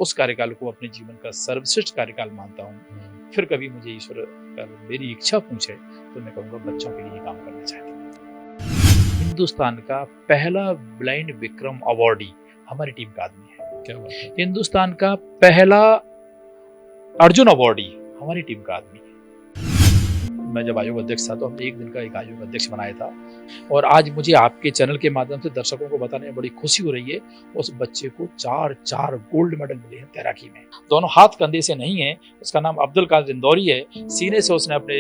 उस कार्यकाल को अपने जीवन का सर्वश्रेष्ठ कार्यकाल मानता हूँ। फिर कभी मुझे ईश्वर अगर मेरी इच्छा पूछे तो मैं कहूँगा बच्चों के लिए काम करना चाहता हूँ। हिंदुस्तान का पहला ब्लाइंड विक्रम अवार्डी हमारी टीम का आदमी है। क्या बात है। हिंदुस्तान का पहला अर्जुन अवार्डी हमारी टीम का आदमी है। मैं जब आयोग अध्यक्ष था तो हमने एक दिन का एक आयोग अध्यक्ष बनाया था, और आज मुझे आपके चैनल के माध्यम से दर्शकों को बताने में बड़ी खुशी हो रही है, उस बच्चे को 4 गोल्ड मेडल मिले हैं तैराकी में। दोनों हाथ कंधे से नहीं है। उसका नाम अब्दुल कादिर इंदौरी है। सीने से उसने अपने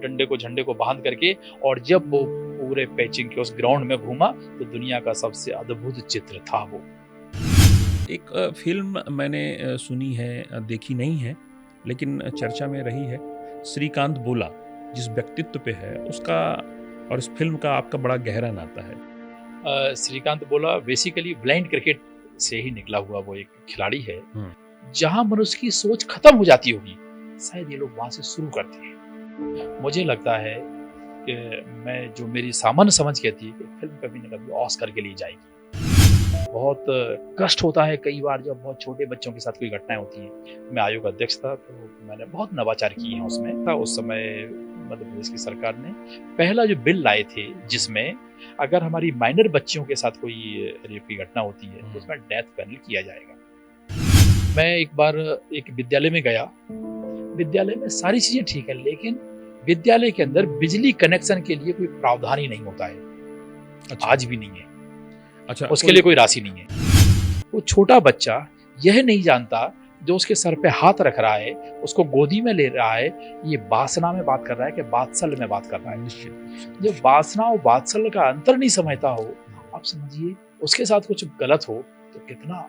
डंडे को झंडे को बांध करके, और जब वो पूरे पेचिंग के उस ग्राउंड में घूमा तो दुनिया का सबसे अद्भुत चित्र था वो। एक फिल्म मैंने सुनी है, देखी नहीं है, लेकिन चर्चा में रही है। श्रीकांत बोला जिस व्यक्तित्व पे है उसका और इस फिल्म का आपका बड़ा गहरा नाता है। श्रीकांत बोला बेसिकली ब्लाइंड क्रिकेट से ही निकला हुआ वो एक खिलाड़ी है। जहां मनुष्य की सोच खत्म हो जाती होगी, शायद ये लोग वहां से शुरू करते हैं। मुझे लगता है कि मैं जो मेरी सामान्य समझ कहती है कि फिल्म कभी न कभी ऑस्कर के लिए जाएगी। बहुत कष्ट होता है कई बार जब बहुत छोटे बच्चों के साथ कोई घटनाएं होती हैं। मैं आयोग अध्यक्ष था तो मैंने बहुत नवाचार किए हैं उसमें। उस समय मध्य प्रदेश की सरकार ने पहला जो बिल लाए थे जिसमें अगर हमारी माइनर बच्चियों के साथ कोई रेप की घटना होती है तो उसमें डेथ पेनल्टी किया जाएगा। मैं एक बार एक विद्यालय में गया। विद्यालय में सारी चीजें ठीक है, लेकिन विद्यालय के अंदर बिजली कनेक्शन के लिए कोई प्रावधान ही नहीं होता है। अच्छा। आज भी नहीं है। अच्छा, उसके लिए कोई राशि नहीं है। वो छोटा बच्चा यह नहीं जानता, जो उसके सर पे हाथ रख रहा है, उसको गोदी में ले रहा है, ये वासना में बात कर रहा है कि वात्सल्य में बात कर रहा है। निश्चित। जब वासना और वात्सल्य का अंतर नहीं समझता हो, आप समझिए उसके साथ कुछ गलत हो तो कितना।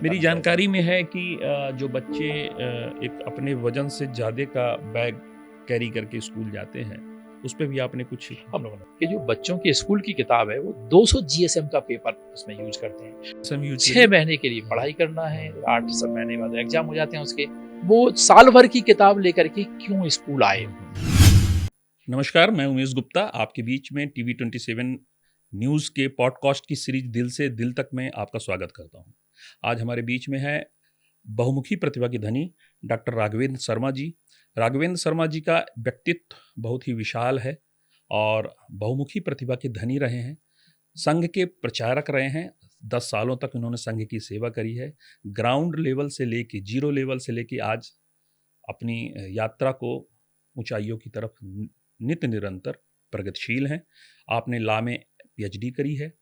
मेरी जानकारी में है कि जो बच्चे एक अपने वजन से ज्यादा का बैग कैरी करके स्कूल जाते हैं, उस पे भी आपने कुछ हम लोगों ने कि जो बच्चों की स्कूल की किताब है वो 200 GSM का पेपर उसमें यूज करते हैं। 6 महीने के लिए पढ़ाई करना है, 8 महीने बाद एग्जाम हो जाते हैं उसके। वो साल भर की किताब लेकर के क्यों स्कूल आए? नमस्कार, मैं उमेश गुप्ता आपके बीच में TV27 न्यूज़ के पॉडकास्ट की सीरीज दिल से दिल तक में आपका स्वागत करता हूं। आज हमारे बीच में है बहुमुखी प्रतिभा की धनी डॉक्टर राघवेंद्र शर्मा जी। राघवेंद्र शर्मा जी का व्यक्तित्व बहुत ही विशाल है और बहुमुखी प्रतिभा के धनी रहे हैं। संघ के प्रचारक रहे हैं। 10 सालों तक उन्होंने संघ की सेवा करी है। ग्राउंड लेवल से लेके, जीरो लेवल से लेके आज अपनी यात्रा को ऊंचाइयों की तरफ नित्य निरंतर प्रगतिशील हैं। आपने लॉ में PhD करी है।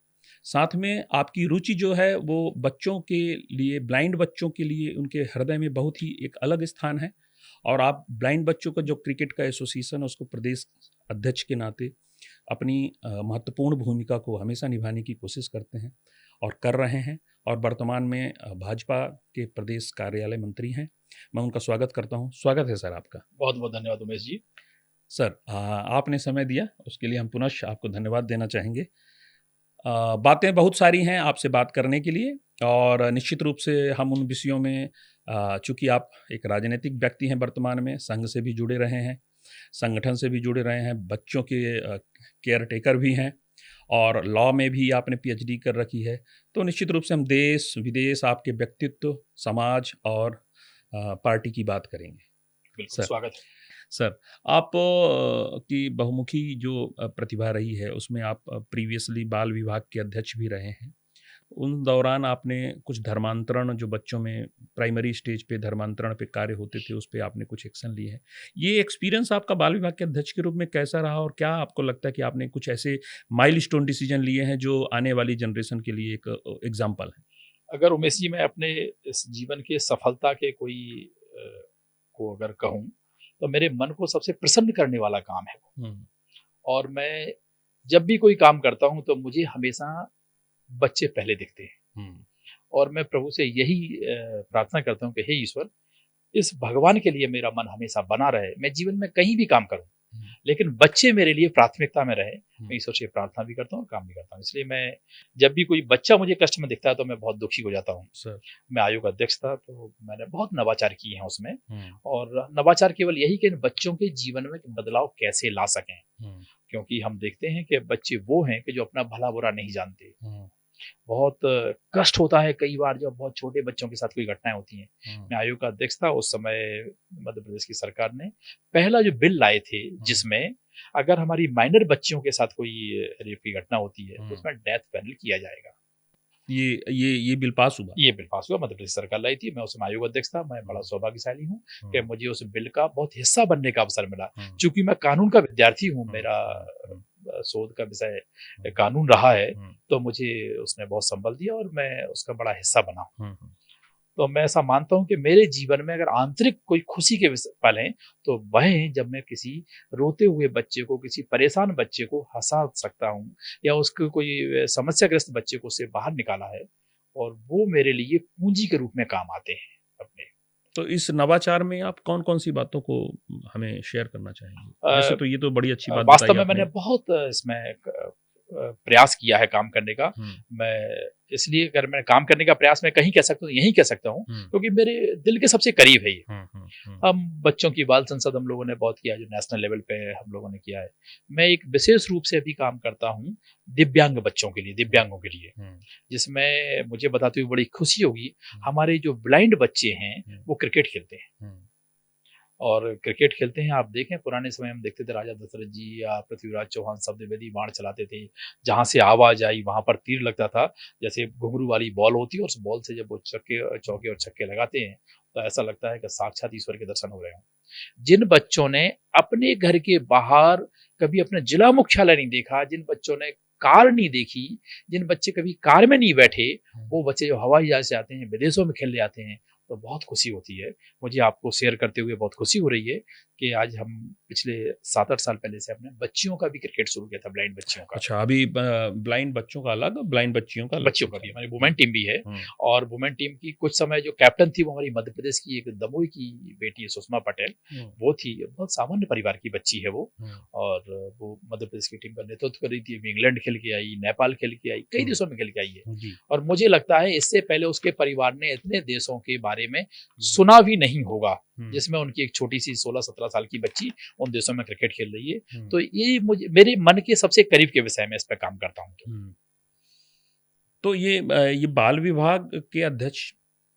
साथ में आपकी रुचि जो है वो बच्चों के लिए, ब्लाइंड बच्चों के लिए उनके हृदय में बहुत ही एक अलग स्थान है, और आप ब्लाइंड बच्चों का जो क्रिकेट का एसोसिएशन है उसको प्रदेश अध्यक्ष के नाते अपनी महत्वपूर्ण भूमिका को हमेशा निभाने की कोशिश करते हैं और कर रहे हैं, और वर्तमान में भाजपा के प्रदेश कार्यालय मंत्री हैं। मैं उनका स्वागत करता हूं। स्वागत है सर आपका। बहुत बहुत धन्यवाद उमेश जी। सर, आपने समय दिया उसके लिए हम पुनः आपको धन्यवाद देना चाहेंगे। बातें बहुत सारी हैं आपसे बात करने के लिए, और निश्चित रूप से हम उन विषयों में, चूंकि आप एक राजनीतिक व्यक्ति हैं, वर्तमान में संघ से भी जुड़े रहे हैं, संगठन से भी जुड़े रहे हैं, बच्चों के केयर टेकर भी हैं, और लॉ में भी आपने PhD कर रखी है, तो निश्चित रूप से हम देश विदेश, आपके व्यक्तित्व, समाज और पार्टी की बात करेंगे। बिल्कुल, स्वागत है। सर, आप की बहुमुखी जो प्रतिभा रही है उसमें आप प्रीवियसली बाल विभाग के अध्यक्ष भी रहे हैं। उन दौरान आपने कुछ धर्मांतरण, जो बच्चों में प्राइमरी स्टेज पे धर्मांतरण पे कार्य होते थे, उस पे आपने कुछ एक्शन लिए हैं। ये एक्सपीरियंस आपका बाल विभाग के अध्यक्ष के रूप में कैसा रहा, और क्या आपको लगता है कि आपने कुछ ऐसे माइलस्टोन डिसीजन लिए हैं जो आने वाली जनरेशन के लिए एक एग्जाम्पल है? अगर उमेश जी मैं अपने इस जीवन के सफलता के कोई को अगर कहूँ तो मेरे मन को सबसे प्रसन्न करने वाला काम है। और मैं जब भी कोई काम करता हूँ तो मुझे हमेशा बच्चे पहले दिखते हैं, और मैं प्रभु से यही प्रार्थना करता हूँ कि हे ईश्वर, इस भगवान के लिए मेरा मन हमेशा बना रहे। मैं जीवन में कहीं भी काम करूँ, लेकिन बच्चे मेरे लिए प्राथमिकता में रहे। मैं ईश्वर से प्रार्थना भी करता हूँ और काम भी करता हूँ। इसलिए मैं जब भी कोई बच्चा मुझे कष्ट में दिखता है तो मैं बहुत दुखी हो जाता हूँ। मैं आयोग अध्यक्ष था तो मैंने बहुत नवाचार किए हैं उसमें, और नवाचार केवल यही कि बच्चों के जीवन में बदलाव कैसे ला सकें, क्योंकि हम देखते हैं कि बच्चे वो हैं कि जो अपना भला बुरा नहीं जानते। बहुत कष्ट होता है कई बार जब बहुत छोटे बच्चों के साथ कोई घटनाएं होती हैं। मैं आयोग का अध्यक्ष था उस समय। मध्य प्रदेश की सरकार ने पहला जो बिल लाए थे जिसमें अगर हमारी माइनर बच्चियों के साथ कोई रेप की घटना होती है तो उसमें डेथ पेनल किया जाएगा। ये बिल पास हुआ? ये बिल पास हुआ, मध्य प्रदेश सरकार लाई थी। मैं उस समय आयोग अध्यक्ष था। मैं बड़ा सौभाग्यशाली हूँ कि मुझे उस बिल का बहुत हिस्सा बनने का अवसर मिला। चूंकि मैं कानून का विद्यार्थी हूँ, मेरा शोध का विषय कानून रहा है, तो मुझे उसने बहुत संबल दिया और मैं उसका बड़ा हिस्सा बना। तो मैं ऐसा मानता हूं कि मेरे जीवन में अगर आंतरिक कोई खुशी के पल हैं तो वह हैं जब मैं किसी रोते हुए बच्चे को, किसी परेशान बच्चे को हंसा सकता हूं या उसको कोई समस्याग्रस्त बच्चे को उससे बाहर निकाला है और वो मेरे लिए पूंजी के रूप में काम आते हैं अपने। तो इस नवाचार में आप कौन कौन सी बातों को हमें शेयर करना चाहेंगे? वैसे तो ये तो बड़ी अच्छी बात वास्तव बताई में मैंने बहुत इसमें प्रयास किया है काम करने का। मैं इसलिए अगर मैं काम करने का प्रयास मैं कहीं कह सकता हूँ, यही कह सकता हूँ क्योंकि मेरे दिल के सबसे करीब है ये। हम बच्चों की बाल संसद हम लोगों ने बहुत किया, जो नेशनल लेवल पे हम लोगों ने किया है। मैं एक विशेष रूप से अभी काम करता हूँ दिव्यांग बच्चों के लिए, दिव्यांगों के लिए, जिसमें मुझे बताते हुए बड़ी खुशी होगी। हमारे जो ब्लाइंड बच्चे हैं वो क्रिकेट खेलते हैं और क्रिकेट खेलते हैं। आप देखें पुराने समय हम देखते थे राजा दशरथ जी या पृथ्वीराज चौहान शब्दवेदी बाण चलाते थे, जहां से आवाज आई वहां पर तीर लगता था। जैसे घुंघरू वाली बॉल होती है और उस बॉल से जब वो चौके और छक्के लगाते हैं तो ऐसा लगता है कि साक्षात ईश्वर के दर्शन हो रहे हों। जिन बच्चों ने अपने घर के बाहर कभी अपने जिला मुख्यालय नहीं देखा, जिन बच्चों ने कार नहीं देखी, जिन बच्चे कभी कार में नहीं बैठे, वो बच्चे जो हवाई जहाज से आते हैं, विदेशों में खेलने आते हैं, तो बहुत खुशी होती है। मुझे आपको शेयर करते हुए बहुत खुशी हो रही है कि आज हम पिछले 7-8 साल पहले से अपने बच्चियों का भी क्रिकेट शुरू किया था, ब्लाइंड बच्चियों का। अच्छा, अभी ब्लाइंड बच्चों का अलग, ब्लाइंड बच्चियों का अलग? बच्चियों का भी हमारी वुमेन टीम भी है और वुमेन टीम की कुछ समय जो कैप्टन थी वो हमारी मध्य प्रदेश की एक दमोई की बेटी है, सुषमा पटेल। वो थी, बहुत सामान्य परिवार की बच्ची है वो, और वो मध्य प्रदेश की टीम का नेतृत्व कर रही थी। इंग्लैंड खेल के आई, नेपाल खेल के आई, कई देशों में खेल के आई है। और मुझे लगता है इससे पहले उसके परिवार ने इतने देशों के बारे में सुना भी नहीं होगा जिसमें उनकी एक छोटी सी 16-17 साल की बच्ची उन देशों में क्रिकेट खेल रही है। तो ये मुझे मेरे मन के सबसे करीब के विषय में इस पर काम करता हूँ। तो ये बाल विभाग के अध्यक्ष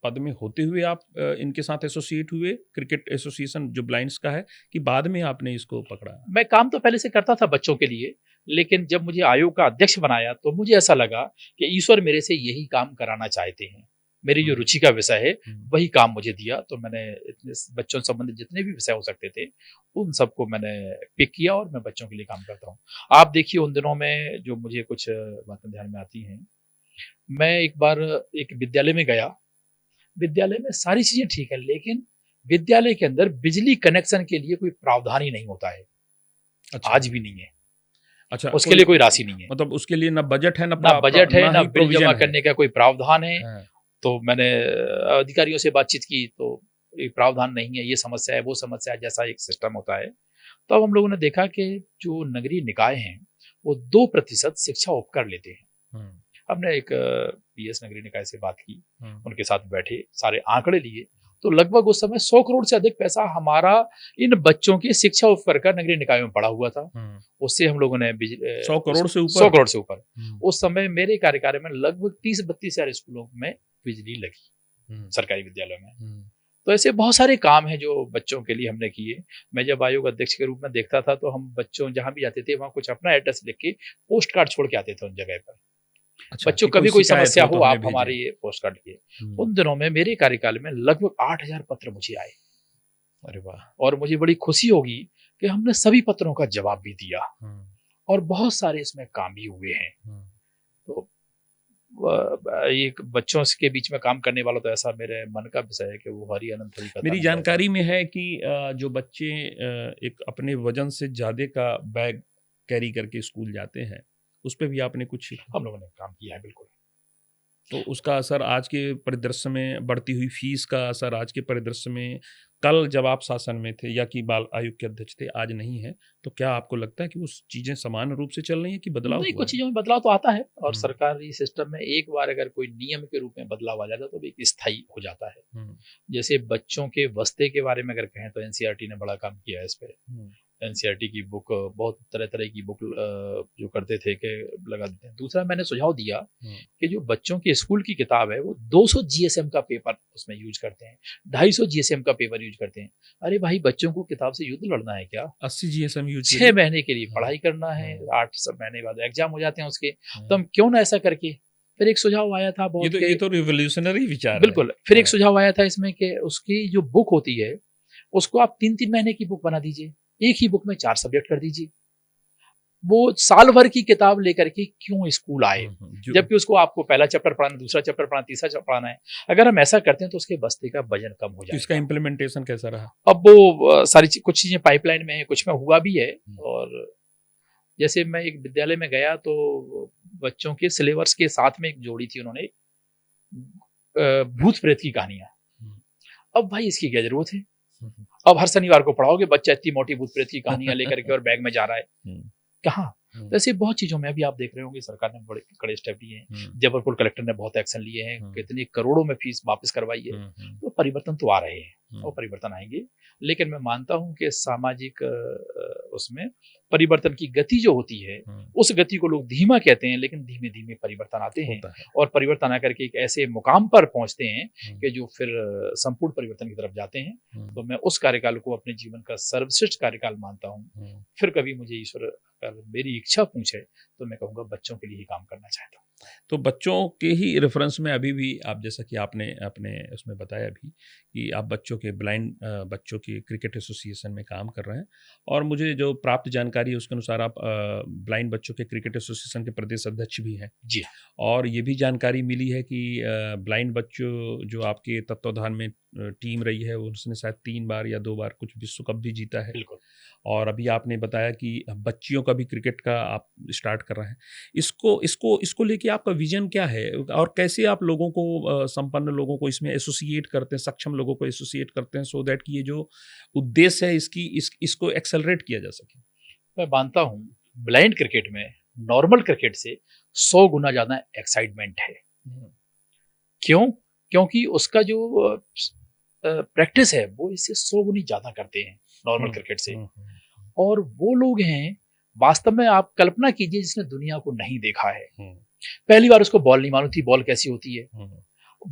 पद में होते हुए आप इनके साथ एसोसिएट हुए, क्रिकेट एसोसिएशन जो ब्लाइंड्स का है, कि बाद में आपने इसको पकड़ा? मैं काम तो पहले से करता था बच्चों के लिए, लेकिन जब मुझे आयोग का अध्यक्ष बनाया तो मुझे ऐसा लगा कि ईश्वर मेरे से यही काम कराना चाहते हैं। मेरी जो रुचि का विषय है वही काम मुझे दिया, तो मैंने इतने बच्चों से संबंधित जितने भी विषय हो सकते थे उन सबको मैंने पिक किया और मैं बच्चों के लिए काम करता हूँ। आप देखिए उन दिनों में जो मुझे कुछ बातें ध्यान में आती हैं, मैं एक बार एक विद्यालय में गया। विद्यालय में सारी चीजें ठीक है, लेकिन विद्यालय के अंदर बिजली कनेक्शन के लिए कोई प्रावधान ही नहीं होता है। अच्छा। आज भी नहीं है। अच्छा, उसके लिए कोई राशि नहीं है, मतलब उसके लिए ना बजट है, ना बजट है, ना बिल जमा करने का कोई प्रावधान है। तो मैंने अधिकारियों से बातचीत की तो एक प्रावधान नहीं है, ये समस्या है, वो समस्या है, जैसा एक सिस्टम होता है। तो अब हम लोगों ने देखा कि जो नगरीय निकाय हैं वो 2% शिक्षा उपकर लेते हैं। हमने एक पीएस नगरीय निकाय से बात की, उनके साथ बैठे, सारे आंकड़े लिए, तो लगभग उस समय 100 करोड़ से अधिक पैसा हमारा इन बच्चों की शिक्षा उपकर का नगरीय निकाय में पड़ा हुआ था। उससे हम लोगों ने 100 करोड़ से ऊपर, 100 करोड़ से ऊपर उस समय मेरे कार्यकाल में लगभग 30-32 हजार स्कूलों में बिजली लगी, सरकारी विद्यालयों में। तो ऐसे बहुत सारे काम हैं जो बच्चों के लिए हमने किए। मैं जब आयोग अध्यक्ष के रूप में देखता था तो हम बच्चों जहां भी जाते थे वहां कुछ अपना एड्रेस लिख के पोस्ट कार्ड छोड़ के आते थे उन जगह पर। अच्छा, बच्चों कभी कोई समस्या हो, आप हमारे ये पोस्ट कार्ड लिए। उन दिनों में मेरे कार्यकाल में लगभग 8000 पत्र मुझे आए। अरे वाह! और मुझे बड़ी खुशी होगी कि हमने सभी पत्रों का जवाब भी दिया और बहुत सारे इसमें काम भी हुए हैं। तो एक बच्चों के बीच में काम करने वाला तो ऐसा मेरे मन का विषय है कि वो हरि अनंत हरि कथा। मेरी जानकारी में है कि जो बच्चे एक अपने वजन से ज्यादा का बैग कैरी करके स्कूल जाते हैं, उस पर भी आपने कुछ, हम लोगों ने काम किया है, बिल्कुल। तो उसका असर आज के परिदृश्य में, बढ़ती हुई फीस का असर आज के परिदृश्य में, कल जब आप शासन में थे या कि बाल आयोग के अध्यक्ष थे, आज नहीं है, तो क्या आपको लगता है कि उस चीजें समान रूप से चल रही हैं कि बदलाव? नहीं, कुछ चीजों में बदलाव तो आता है और सरकारी सिस्टम में एक बार अगर कोई नियम के रूप में बदलाव आ जाता है तो भी स्थायी हो जाता है। जैसे बच्चों के बस्ते के बारे में अगर कहें तो एनसीईआरटी ने बड़ा काम किया है इस पे। एनसीईआरटी की बुक, बहुत तरह तरह की बुक जो करते थे कि लगा देते हैं। दूसरा मैंने सुझाव दिया कि जो बच्चों की स्कूल की किताब है वो 200 जीएसएम का पेपर उसमें यूज करते हैं, 250 जीएसएम का पेपर यूज करते हैं। अरे भाई, बच्चों को किताब से युद्ध लड़ना है क्या? 80 जीएसएम यूज 6 महीने के लिए पढ़ाई करना है, 8 सब महीने बाद एग्जाम हो जाते हैं उसके, तो हम क्यों ना ऐसा करके। फिर एक सुझाव आया था बहुत, ये तो रिवोल्यूशनरी विचार बिल्कुल। फिर एक सुझाव आया था इसमें कि उसकी जो बुक होती है उसको आप 3-3 महीने की बुक बना दीजिए, एक ही बुक में 4 सब्जेक्ट कर दीजिए। वो साल भर की किताब लेकर के क्यों स्कूल आए, जबकि उसको आपको पहला चैप्टर पढ़ाना, दूसरा चैप्टर पढ़ाना, तीसरा चैप्टर पढ़ाना है। अगर हम ऐसा करते हैं तो उसके बस्ते का वजन कम हो जाएगा। इसका इम्प्लीमेंटेशन कैसा रहा? अब वो सारी कुछ चीजें पाइपलाइन में है, कुछ में हुआ भी है। और जैसे मैं एक विद्यालय में गया तो बच्चों के सिलेबस के साथ में एक जोड़ी थी, उन्होंने भूत प्रेत की कहानियां। अब भाई इसकी क्या जरूरत है? अब हर शनिवार को पढ़ाओगे, बच्चा इतनी मोटी भूत प्रेत की कहानियां लेकर के और बैग में जा रहा है कहाँ? तो ऐसे बहुत चीजों में अभी आप देख रहे होंगे सरकार ने बड़े कड़े स्टेप लिए हैं। जबलपुर कलेक्टर ने बहुत एक्शन लिए हैं, कितने करोड़ों में फीस वापस करवाई है। तो परिवर्तन तो आ रहे हैं और परिवर्तन आएंगे, लेकिन मैं मानता हूं कि सामाजिक उसमें परिवर्तन की गति जो होती है उस गति को लोग धीमा कहते हैं, लेकिन धीमे धीमे परिवर्तन आते हैं और परिवर्तन आकर के एक ऐसे मुकाम पर पहुंचते हैं कि जो फिर संपूर्ण परिवर्तन की तरफ जाते हैं। तो मैं उस कार्यकाल को अपने जीवन का सर्वश्रेष्ठ कार्यकाल मानता हूँ। फिर कभी मुझे ईश्वर अगर मेरी इच्छा पूछे तो मैं कहूँगा बच्चों के लिए ही काम करना चाहता हूँ। तो बच्चों के ही रेफरेंस में अभी भी आप, जैसा कि आपने अपने उसमें बताया भी कि आप बच्चों के ब्लाइंड बच्चों की क्रिकेट एसोसिएशन में काम कर रहे हैं, और मुझे जो प्राप्त जानकारी है उसके अनुसार आप ब्लाइंड बच्चों के क्रिकेट एसोसिएशन के प्रदेश अध्यक्ष भी हैं। जी। और ये भी जानकारी मिली है कि ब्लाइंड बच्चों जो आपके तत्वाधान में टीम रही है उसने शायद 3 बार या 2 बार कुछ विश्व कप भी जीता है। बिल्कुल। और अभी आपने बताया कि बच्चियों का भी क्रिकेट का आप स्टार्ट कर रहे हैं। इसको लेके आपका विजन क्या है, और कैसे आप लोगों को संपन्न लोगों को इसमें एसोसिएट करते हैं, सक्षम लोगों को एसोसिएट करते हैं, सो दैट कि ये जो उद्देश्य है इसको एक्सेलरेट किया जा सके? मैं मानता हूँ ब्लाइंड क्रिकेट में नॉर्मल क्रिकेट से 100 गुना ज्यादा एक्साइटमेंट है। क्यों? क्योंकि उसका जो प्रैक्टिस है वो इससे 100 गुनी ज्यादा करते हैं नॉर्मल क्रिकेट से। और वो लोग हैं, वास्तव में आप कल्पना कीजिए, जिसने दुनिया को नहीं देखा है, पहली बार उसको बॉल नहीं मालूम थी, बॉल कैसी होती है,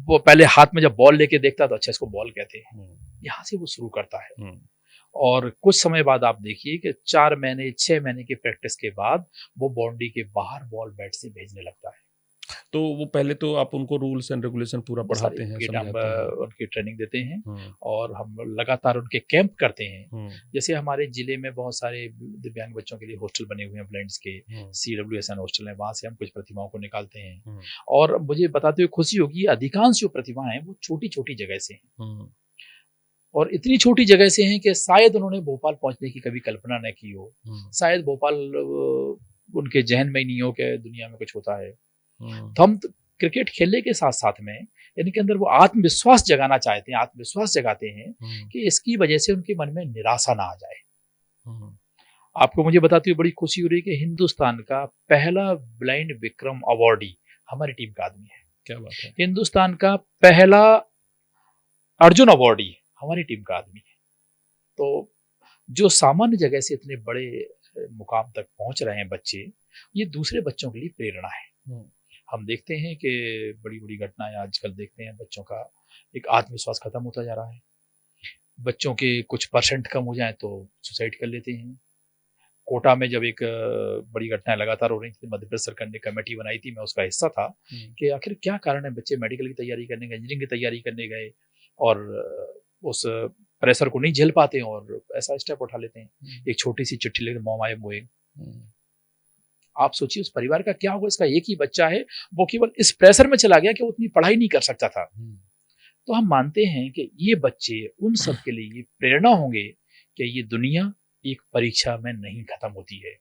वो पहले हाथ में जब बॉल लेके देखता तो अच्छा इसको बॉल कहते हैं, यहाँ से वो शुरू करता है। और कुछ समय बाद आप देखिए कि 4 महीने 6 महीने की प्रैक्टिस के बाद वो बाउंड्री के बाहर बॉल बैट से भेजने लगता है। तो वो पहले तो आप उनको रूल्स एंड रेगुलेशन पूरा पढ़ाते हैं, समझाते हैं, उनकी ट्रेनिंग देते हैं और हम लगातार उनके कैंप करते हैं। जैसे हमारे जिले में बहुत सारे दिव्यांग बच्चों के लिए हॉस्टल बने हुए हैं ब्लाइंड्स के, CWSN हॉस्टल है, वहां से हम कुछ प्रतिभाओं को निकालते हैं। और मुझे बताते हुए खुशी होगी, अधिकांश जो प्रतिभाएं हैं वो छोटी छोटी जगह से हैं, और इतनी छोटी जगह से हैं कि शायद उन्होंने भोपाल पहुंचने की कभी कल्पना न की हो, शायद भोपाल उनके जहन में ही नहीं हो कि दुनिया में कुछ होता है। तो हम क्रिकेट खेलने के साथ साथ में इनके अंदर वो आत्मविश्वास जगाना चाहते हैं, आत्मविश्वास जगाते हैं कि इसकी वजह से उनके मन में निराशा ना आ जाए। आपको मुझे बताते हुए बड़ी खुशी हो रही है कि हिंदुस्तान का पहला ब्लाइंड विक्रम अवार्डी हमारी टीम का आदमी है। क्या बात है। हिंदुस्तान का पहला अर्जुन अवार्डी हमारी टीम का आदमी है। तो जो सामान्य जगह से इतने बड़े मुकाम तक पहुंच रहे हैं बच्चे, ये दूसरे बच्चों के लिए प्रेरणा है। हम देखते हैं कि बड़ी बड़ी घटनाएं आजकल देखते हैं, बच्चों का एक आत्मविश्वास खत्म होता जा रहा है। बच्चों के कुछ % कम हो जाए तो सुसाइड कर लेते हैं। कोटा में जब एक बड़ी घटनाएं लगातार हो रही थी, मध्य प्रदेश सरकार ने कमेटी बनाई थी, मैं उसका हिस्सा था, कि आखिर क्या कारण है, बच्चे मेडिकल की तैयारी करने गए, इंजीनियरिंग की तैयारी करने गए और उस प्रेशर को नहीं झेल पाते हैं और ऐसा स्टेप उठा लेते हैं। एक छोटी सी चिट्ठी लेकर मॉम आई एम गोइंग। आप सोचिए उस परिवार का क्या होगा। इसका एक ही बच्चा है, वो केवल इस प्रेशर में चला गया कि वो उतनी पढ़ाई नहीं कर सकता था। तो हम मानते हैं कि ये बच्चे उन सब के लिए प्रेरणा होंगे कि ये दुनिया एक परीक्षा में नहीं खत्म होती है।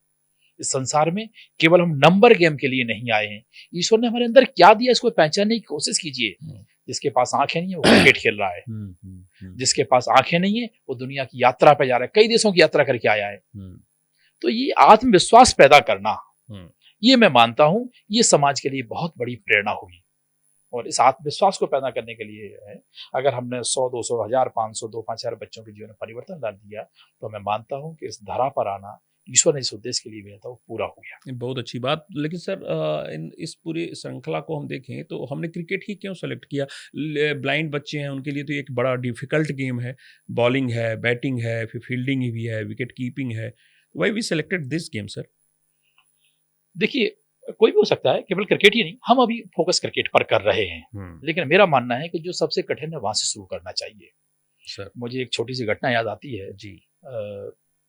इस संसार में केवल हम नंबर गेम के लिए नहीं आए हैं। ईश्वर ने हमारे अंदर क्या दिया, इसको पहचानने की कोशिश कीजिए। जिसके पास आंखें नहीं है वो क्रिकेट खेल रहा है, जिसके पास आंखें नहीं है वो दुनिया की यात्रा पे जा रहा है, कई देशों की यात्रा करके आया है। तो ये आत्मविश्वास पैदा करना, ये मैं मानता हूं ये समाज के लिए बहुत बड़ी प्रेरणा होगी। और इस आत्मविश्वास को पैदा करने के लिए है, अगर हमने 100, 200, 1000, 500, 2-5000 बच्चों के जीवन में परिवर्तन ला दिया, तो मैं मानता हूँ कि इस धरा पर आना ईश्वर ने इस उद्देश्य के लिए भेजा था, वो पूरा हो गया। ये बहुत अच्छी बात। लेकिन सर इस पूरी श्रृंखला को हम देखें तो हमने क्रिकेट ही क्यों सेलेक्ट किया? ब्लाइंड बच्चे हैं, उनके लिए तो एक बड़ा डिफिकल्ट गेम है। बॉलिंग है, बैटिंग है, फिर फील्डिंग भी है, विकेट कीपिंग है। Why we selected this game sir? देखिए, कोई भी हो सकता है, केवल क्रिकेट ही नहीं, हम अभी फोकस क्रिकेट पर कर रहे हैं। लेकिन मेरा मानना है कि जो सबसे कठिन है वहां से शुरू करना चाहिए। सर मुझे एक छोटी सी घटना याद आती है जी।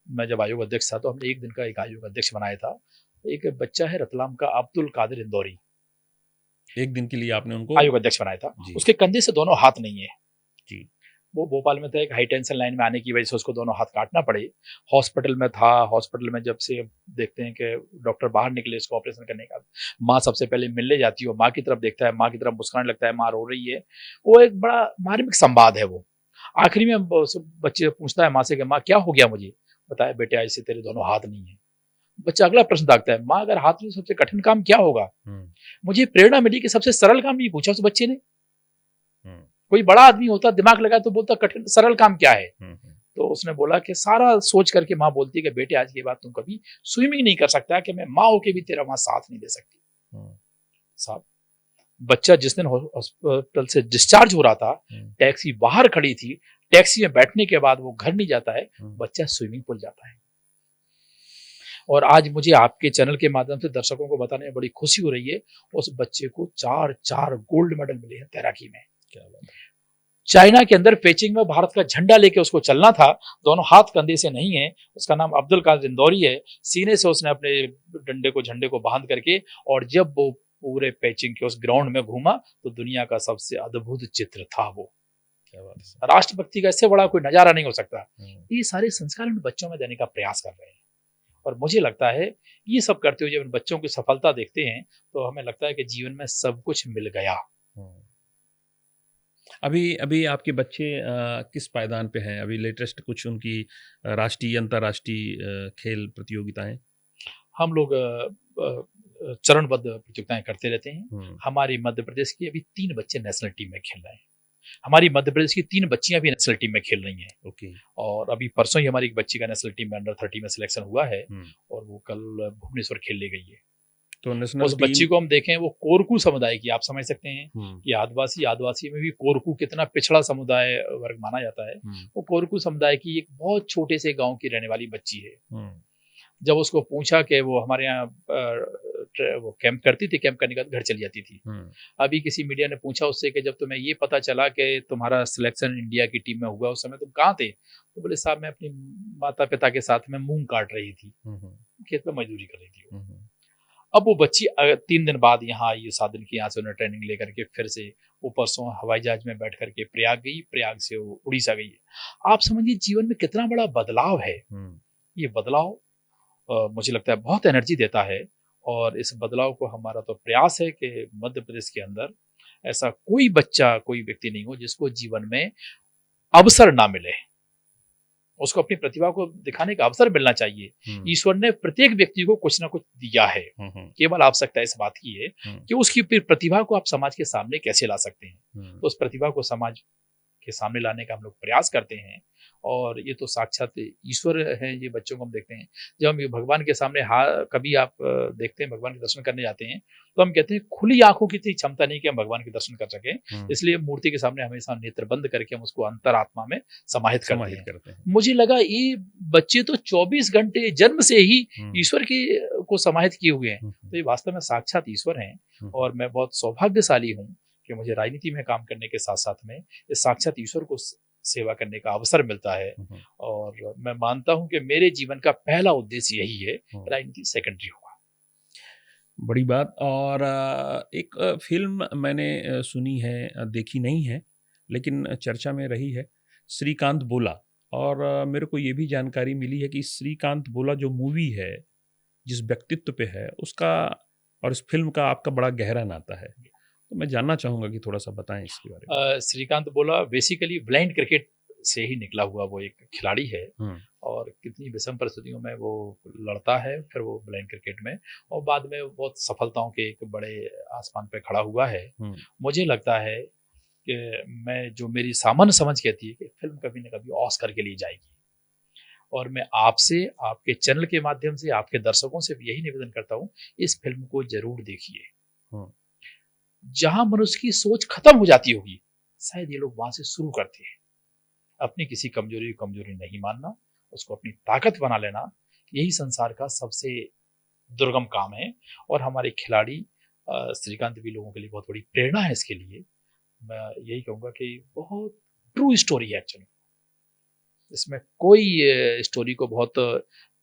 मैं जब आयोग अध्यक्ष था तो हमने एक दिन का एक आयोग अध्यक्ष बनाया था। एक बच्चा है रतलाम का, अब्दुल कादिर इंदौरी, एक दिन के लिए आपने उनको आयोग अध्यक्ष बनाया था। जी। उसके कंधे से दोनों हाथ नहीं है जी। वो भोपाल में था, एक हाई टेंशन लाइन में आने की वजह से उसको दोनों हाथ काटना पड़े। हॉस्पिटल में था, हॉस्पिटल में जब से देखते हैं कि डॉक्टर बाहर निकले इसको ऑपरेशन करने का, माँ सबसे पहले मिलने जाती है, माँ की तरफ देखता है, माँ की तरफ मुस्कुराने लगता है, माँ रो रही है। वो एक बड़ा मार्मिक संवाद है वो। आखिरी में बच्चे पूछता है माँ से कि माँ क्या हो गया मुझे? बताया बेटे ऐसे तेरे दोनों हाथ नहीं है। बच्चा अगला प्रश्न दागता है, माँ अगर हाथ नहीं सबसे कठिन काम क्या होगा? मुझे प्रेरणा मिली कि सबसे सरल काम नहीं पूछा उस बच्चे ने। कोई बड़ा आदमी होता दिमाग लगा तो बोलता कठिन सरल काम क्या है? तो उसने बोला कि सारा सोच करके माँ बोलती है कि बेटे आज के बाद तुम कभी स्विमिंग नहीं कर सकता, कि मैं माँ होके भी तेरा वहां साथ नहीं दे सकती। साहब, बच्चा जिस दिन हॉस्पिटल से डिस्चार्ज हो रहा था, टैक्सी बाहर खड़ी थी, टैक्सी में बैठने के बाद वो घर नहीं जाता है, बच्चा स्विमिंग पूल जाता है। और आज मुझे आपके चैनल के माध्यम से दर्शकों को बताने में बड़ी खुशी हो रही है, उस बच्चे को 4 गोल्ड मेडल मिले हैं तैराकी में। क्या बात है। चाइना के अंदर पेचिंग में भारत का झंडा लेके उसको चलना था, दोनों हाथ कंधे से नहीं है। उसका नाम अब्दुल कादिर इंदौरी है। सीने से उसने अपने झंडे को बांध करके, और जब वो पूरे पेचिंग के उस ग्राउंड में घूमा तो दुनिया का सबसे अद्भुत चित्र था वो। क्या बात है। राष्ट्रभक्ति का इससे बड़ा कोई नजारा नहीं हो सकता। ये सारे संस्कार इन बच्चों में देने का प्रयास कर रहे हैं, और मुझे लगता है ये सब करते हुए जब इन बच्चों की सफलता देखते हैं तो हमें लगता है कि जीवन में सब कुछ मिल गया। अभी आपके बच्चे किस पायदान पे हैं? अभी लेटेस्ट कुछ उनकी राष्ट्रीय अंतर्राष्ट्रीय खेल प्रतियोगिताएं? हम लोग चरणबद्ध प्रतियोगिताएं करते रहते हैं। हमारी मध्य प्रदेश की अभी 3 बच्चे नेशनल टीम में खेल रहे हैं। हमारी मध्य प्रदेश की 3 बच्चियां भी नेशनल टीम में खेल रही हैं। ओके। और अभी परसों ही हमारी एक बच्ची का नेशनल टीम में अंडर 30 में सिलेक्शन हुआ है, और वो कल भुवनेश्वर खेलने गई है। तो नेशनल उस बच्ची को हम देखें, वो कोरकू समुदाय की, आप समझ सकते हैं कि आदिवासी में भी कोरकू कितना पिछड़ा समुदाय वर्ग माना जाता है। वो कोरकू समुदाय की एक बहुत छोटे से गांव की रहने वाली बच्ची है। जब उसको पूछा कि वो हमारे यहाँ वो कैंप करती थी, कैंप करने के बाद घर चली जाती थी। अभी किसी मीडिया ने पूछा उससे कि जब तुम्हें ये पता चला कि तुम्हारा सिलेक्शन इंडिया की टीम में हुआ, उस समय तुम कहाँ थे? तो बोले साहब मैं अपनी माता पिता के साथ में मूंग काट रही थी, खेत में मजदूरी कर रही थी। अब वो बच्ची 3 दिन बाद यहाँ आई, 7 दिन की, यहाँ से उन्हें ट्रेनिंग लेकर के फिर से वो परसों हवाई जहाज में बैठ करके प्रयाग गई, प्रयाग से वो उड़ीसा गई है। आप समझिए जीवन में कितना बड़ा बदलाव है। ये बदलाव मुझे लगता है बहुत एनर्जी देता है, और इस बदलाव को हमारा तो प्रयास है कि मध्य प्रदेश के अंदर ऐसा कोई बच्चा, कोई व्यक्ति नहीं हो जिसको जीवन में अवसर ना मिले। उसको अपनी प्रतिभा को दिखाने का अवसर मिलना चाहिए। ईश्वर ने प्रत्येक व्यक्ति को कुछ ना कुछ दिया है, केवल आवश्यकता इस बात की है कि उसकी प्रतिभा को आप समाज के सामने कैसे ला सकते हैं। तो उस प्रतिभा को समाज के सामने लाने का हम लोग प्रयास करते हैं, और ये तो साक्षात ईश्वर है। ये बच्चों को हम देखते हैं, जब हम भगवान के सामने कभी आप देखते हैं भगवान के दर्शन करने जाते हैं, तो हम कहते हैं खुली आंखों की इतनी क्षमता नहीं कि हम भगवान के दर्शन कर सकें, इसलिए मूर्ति के सामने हमेशा नेत्र बंद करके हम उसको अंतरात्मा में समाहित करते हैं। मुझे लगा ये बच्चे तो 24 घंटे जन्म से ही ईश्वर को समाहित किए हुए हैं, तो ये वास्तव में साक्षात ईश्वर हैं। और मैं बहुत सौभाग्यशाली हूँ कि मुझे राजनीति में काम करने के साथ साथ में इस साक्षात ईश्वर को सेवा करने का अवसर मिलता है। और मैं मानता हूं कि मेरे जीवन का पहला उद्देश्य यही है, राजनीति सेकेंडरी होगा। बड़ी बात। और एक फिल्म मैंने सुनी है, देखी नहीं है, लेकिन चर्चा में रही है, श्रीकांत बोला। और मेरे को ये भी जानकारी मिली है कि श्रीकांत बोला जो मूवी है, जिस व्यक्तित्व पे है, उसका और इस फिल्म का आपका बड़ा गहरा नाता है। तो मैं जानना चाहूंगा कि थोड़ा सा बताएं इसके बारे में। श्रीकांत बोला बेसिकली ब्लाइंड क्रिकेट से ही निकला हुआ वो एक खिलाड़ी है और कितनी विषम परिस्थितियों में वो लड़ता है, फिर वो ब्लाइंड क्रिकेट में और बाद में बहुत सफलताओं के एक बड़े आसमान पे खड़ा हुआ है। मुझे लगता है कि मैं जो मेरी सामान्य समझ कहती है कि फिल्म कभी न कभी ऑस्कर के लिए जाएगी और मैं आपसे, आपके चैनल के माध्यम से, आपके दर्शकों से भी यही निवेदन करता हूँ, इस फिल्म को जरूर देखिए। जहां मनुष्य की सोच खत्म हो जाती होगी, शायद ये लोग वहां से शुरू करते हैं। अपनी किसी कमजोरी को कमजोरी नहीं मानना, उसको अपनी ताकत बना लेना, यही संसार का सबसे दुर्गम काम है और हमारे खिलाड़ी श्रीकांत भी लोगों के लिए बहुत बड़ी प्रेरणा है। इसके लिए मैं यही कहूंगा कि बहुत ट्रू स्टोरी है एक्चुअली। इसमें कोई स्टोरी को बहुत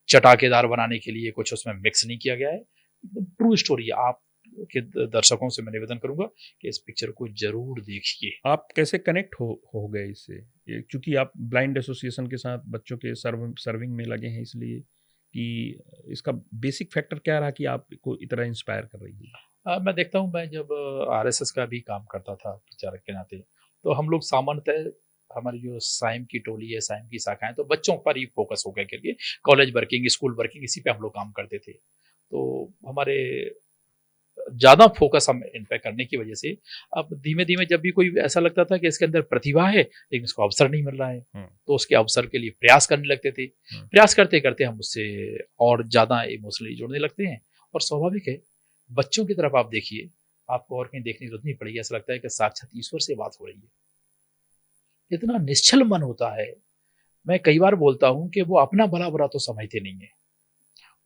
चटाकेदार बनाने के लिए कुछ उसमें मिक्स नहीं किया गया है, एकदम ट्रू स्टोरी है। आप के दर्शकों से मैं निवेदन करूंगा कि इस पिक्चर को जरूर देखिए। आप कैसे कनेक्ट हो गए इससे? क्योंकि आप ब्लाइंड एसोसिएशन के साथ बच्चों के सर्विंग में लगे हैं, इसलिए कि इसका बेसिक फैक्टर क्या रहा कि आपको इतना इंस्पायर कर रही है? मैं देखता हूँ, मैं जब आरएसएस का भी काम करता था प्रचारक के नाते, तो हम लोग सामान्यतः हमारी जो साइम की टोली है, साइम की शाखाएं, तो बच्चों पर ही फोकस हो गया करके कॉलेज वर्किंग, स्कूल वर्किंग, इसी पे हम लोग काम करते थे। तो हमारे ज्यादा फोकस हम इन पे करने की वजह से अब धीमे धीमे जब भी कोई ऐसा लगता था कि इसके अंदर प्रतिभा है लेकिन इसको अवसर नहीं मिल रहा है, तो उसके अवसर के लिए प्रयास करने लगते थे। प्रयास करते करते हम उससे और ज्यादा इमोशनली जुड़ने लगते हैं और स्वाभाविक है, बच्चों की तरफ आप देखिए, आपको और कहीं देखने की जरूरत नहीं पड़ेगी, ऐसा लगता है कि साक्षात ईश्वर से बात हो रही है। इतना निश्चल मन होता है। मैं कई बार बोलता हूं कि वो अपना भला बुरा तो समझते नहीं है।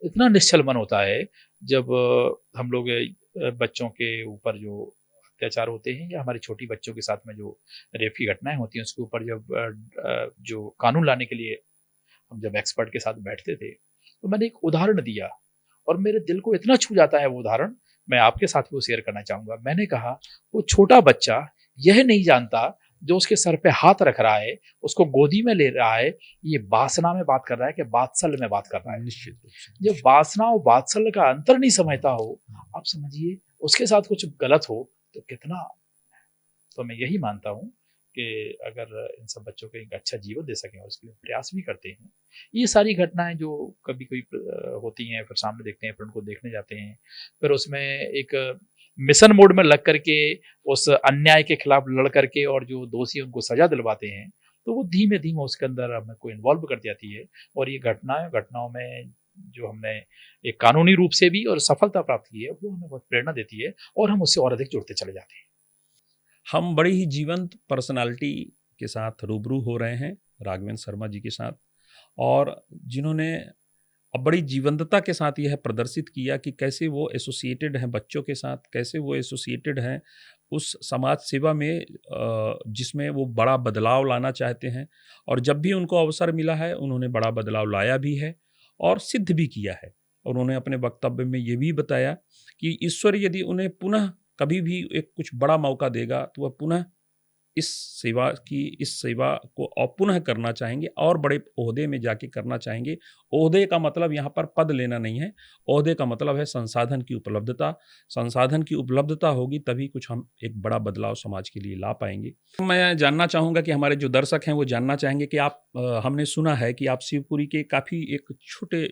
इतना निश्चल मन होता है जब हम लोग बच्चों के ऊपर जो अत्याचार होते हैं या हमारे छोटी बच्चों के साथ में जो रेप की घटनाएं होती हैं, उसके ऊपर जब जो कानून लाने के लिए हम जब एक्सपर्ट के साथ बैठते थे, तो मैंने एक उदाहरण दिया और मेरे दिल को इतना छू जाता है वो उदाहरण, मैं आपके साथ वो शेयर करना चाहूंगा। मैंने कहा, वो छोटा बच्चा यह नहीं जानता जो उसके सर पे हाथ रख रहा है, उसको गोदी में ले रहा है, ये वासना में बात कर रहा है कि वात्सल्य में बात कर रहा है। निश्चित रूप से। जब वासना और वात्सल्य का अंतर नहीं समझता हो, आप समझिए उसके साथ कुछ गलत हो तो कितना। तो मैं यही मानता हूं कि अगर इन सब बच्चों को एक अच्छा जीवन दे सकें और उसके लिए प्रयास भी करते हैं, ये सारी घटनाएं जो कभी कोई होती हैं, फिर सामने देखते हैं, फिर उनको देखने जाते हैं, फिर उसमें एक मिशन मोड में लग करके उस अन्याय के खिलाफ लड़ करके और जो दोषी उनको सजा दिलवाते हैं, तो वो धीमे धीमे उसके अंदर हमें को इन्वॉल्व कर जाती है और ये घटनाओं में जो हमने एक कानूनी रूप से भी और सफलता प्राप्त की है, वो हमें बहुत प्रेरणा देती है और हम उससे और अधिक जुड़ते चले जाते हैं। हम बड़ी ही जीवंत पर्सनालिटी के साथ रूबरू हो रहे हैं, राघवेंद्र शर्मा जी के साथ, और जिन्होंने अब बड़ी जीवंतता के साथ यह प्रदर्शित किया कि कैसे वो एसोसिएटेड हैं बच्चों के साथ, कैसे वो एसोसिएटेड हैं उस समाज सेवा में जिसमें वो बड़ा बदलाव लाना चाहते हैं, और जब भी उनको अवसर मिला है उन्होंने बड़ा बदलाव लाया भी है और सिद्ध भी किया है। और उन्होंने अपने वक्तव्य में ये भी बताया कि ईश्वर यदि उन्हें पुनः कभी भी एक कुछ बड़ा मौका देगा तो वह पुनः इस सेवा को और पुनः करना चाहेंगे और बड़े ओहदे में जाके करना चाहेंगे। ओहदे का मतलब यहाँ पर पद लेना नहीं है, ओहदे का मतलब है संसाधन की उपलब्धता। संसाधन की उपलब्धता होगी तभी कुछ हम एक बड़ा बदलाव समाज के लिए ला पाएंगे। मैं जानना चाहूँगा कि हमारे जो दर्शक हैं वो जानना चाहेंगे कि आप हमने सुना है कि आप शिवपुरी के काफ़ी एक छोटे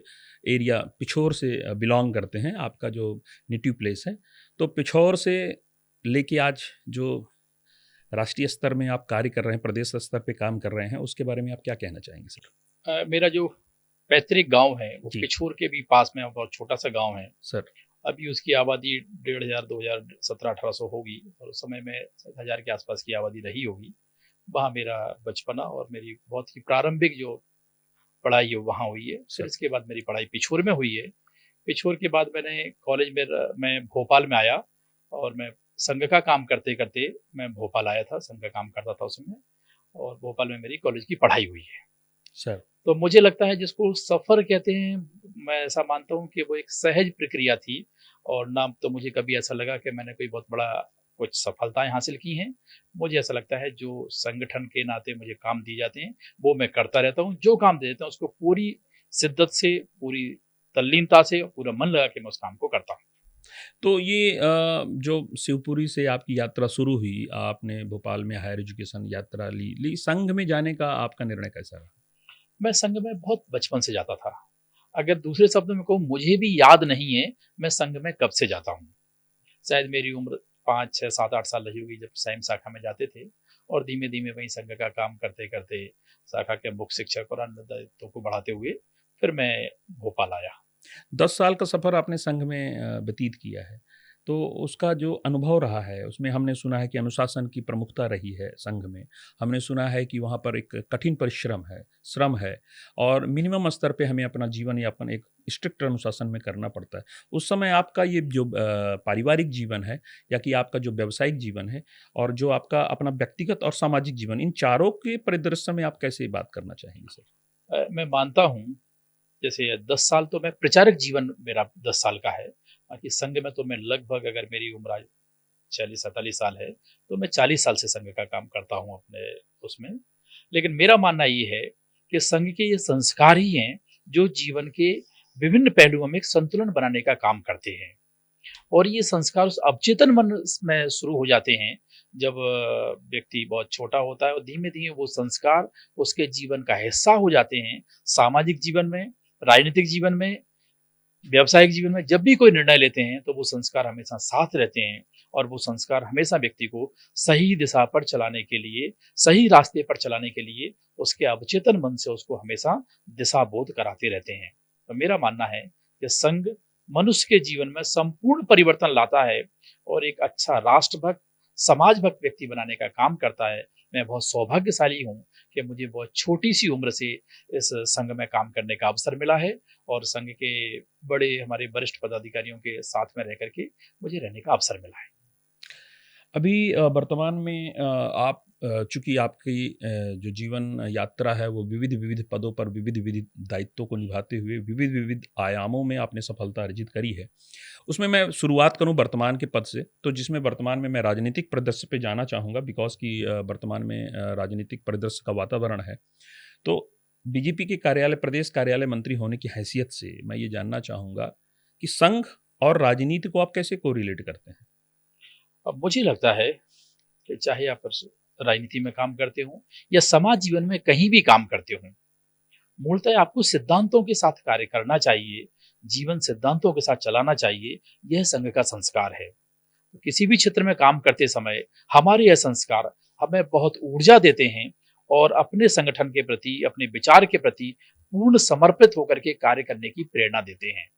एरिया पिछोर से बिलोंग करते हैं, आपका जो नेटिव प्लेस है, तो पिछोर से लेके आज जो राष्ट्रीय स्तर में आप कार्य कर रहे हैं, प्रदेश स्तर पे काम कर रहे हैं, उसके बारे में आप क्या कहना चाहेंगे सर? मेरा जो पैतृक गांव है वो पिछोर के भी पास में बहुत छोटा सा गांव है सर। अभी उसकी आबादी 1500 2017-1800 होगी और उस समय में 1000 के आसपास की आबादी रही होगी। वहाँ मेरा बचपना और मेरी बहुत ही प्रारंभिक जो पढ़ाई है वहाँ हुई है। फिर इसके बाद मेरी पढ़ाई पिछोर में हुई है। पिछोर के बाद मैंने कॉलेज में मैं भोपाल में आया और मैं संघ का काम करते करते मैं भोपाल आया था, संघ का काम करता था उसमें, और भोपाल में मेरी कॉलेज की पढ़ाई हुई है सर। तो मुझे लगता है जिसको सफ़र कहते हैं, मैं ऐसा मानता हूँ कि वो एक सहज प्रक्रिया थी और ना तो मुझे कभी ऐसा लगा कि मैंने कोई बहुत बड़ा कुछ सफलताएं हासिल की हैं। मुझे ऐसा लगता है जो संगठन के नाते मुझे काम दिए जाते हैं वो मैं करता रहता हूँ। जो काम दे देते हैं उसको पूरी शिद्दत से, पूरी तल्लीनता से, पूरा मन लगा के मैं उस काम को करता हूँ। तो ये जो शिवपुरी से आपकी यात्रा शुरू हुई, आपने भोपाल में हायर एजुकेशन यात्रा ली, संघ में जाने का आपका निर्णय कैसा रहा? मैं संघ में बहुत बचपन से जाता था। अगर दूसरे शब्दों में कहूँ, मुझे भी याद नहीं है मैं संघ में कब से जाता हूँ। शायद मेरी उम्र 5, 6, 7, 8 साल रही होगी जब स्वयं शाखा में जाते थे, और धीमे-धीमे वहीं संघ का काम करते-करते शाखा के मुख्य शिक्षक और अन्य दायित्वों को बढ़ाते हुए फिर मैं भोपाल आया। 10 साल का सफ़र आपने संघ में व्यतीत किया है, तो उसका जो अनुभव रहा है, उसमें हमने सुना है कि अनुशासन की प्रमुखता रही है संघ में। हमने सुना है कि वहाँ पर एक कठिन परिश्रम है, श्रम है और मिनिमम स्तर पे हमें अपना जीवन यापन एक स्ट्रिक्ट अनुशासन में करना पड़ता है। उस समय आपका ये जो पारिवारिक जीवन है या कि आपका जो व्यावसायिक जीवन है और जो आपका अपना व्यक्तिगत और सामाजिक जीवन, इन चारों के परिदृश्य में आप कैसे बात करना चाहेंगे सर? मैं मानता हूँ, जैसे 10 साल तो मैं प्रचारक जीवन मेरा 10 साल का है, बाकी संघ में तो मैं लगभग, अगर मेरी उम्र आज 46-47 साल है, तो मैं 40 साल से संघ का काम करता हूँ अपने उसमें। लेकिन मेरा मानना ये है कि संघ के ये संस्कार ही हैं जो जीवन के विभिन्न पहलुओं में एक संतुलन बनाने का काम करते हैं। और ये संस्कार उस अवचेतन मन में शुरू हो जाते हैं जब व्यक्ति बहुत छोटा होता है, और धीमे-धीमे वो संस्कार उसके जीवन का हिस्सा हो जाते हैं। सामाजिक जीवन में, राजनीतिक जीवन में, व्यावसायिक जीवन में जब भी कोई निर्णय लेते हैं तो वो संस्कार हमेशा साथ रहते हैं, और वो संस्कार हमेशा व्यक्ति को सही दिशा पर चलाने के लिए, सही रास्ते पर चलाने के लिए उसके अवचेतन मन से उसको हमेशा दिशा बोध कराते रहते हैं। तो मेरा मानना है कि संघ मनुष्य के जीवन में संपूर्ण परिवर्तन लाता है और एक अच्छा राष्ट्रभक्त, समाज भक्त व्यक्ति बनाने का काम करता है। मैं बहुत सौभाग्यशाली हूँ कि मुझे बहुत छोटी सी उम्र से इस संघ में काम करने का अवसर मिला है, और संघ के बड़े हमारे वरिष्ठ पदाधिकारियों के साथ में रह करके मुझे रहने का अवसर मिला है। अभी वर्तमान में आप चूँकि आपकी जो जीवन यात्रा है वो विविध-विविध पदों पर विविध-विविध दायित्वों को निभाते हुए विविध-विविध आयामों में आपने सफलता अर्जित करी है। उसमें मैं शुरुआत करूँ वर्तमान के पद से, तो जिसमें वर्तमान में मैं राजनीतिक परिदृश्य पे जाना चाहूँगा बिकॉज़ कि वर्तमान में राजनीतिक परिदृश्य का वातावरण है। तो बीजेपी के कार्यालय प्रदेश कार्यालय मंत्री होने की हैसियत से मैं ये जानना चाहूँगा कि संघ और राजनीति को आप कैसे कोरिलेट करते हैं? अब मुझे लगता है कि चाहे आप राजनीति में काम करते हों या समाज जीवन में कहीं भी काम करते हों, मूलतः आपको सिद्धांतों के साथ कार्य करना चाहिए, जीवन सिद्धांतों के साथ चलाना चाहिए। यह संघ का संस्कार है। तो किसी भी क्षेत्र में काम करते समय हमारे यह संस्कार हमें बहुत ऊर्जा देते हैं और अपने संगठन के प्रति, अपने विचार के प्रति पूर्ण समर्पित होकर के कार्य करने की प्रेरणा देते हैं।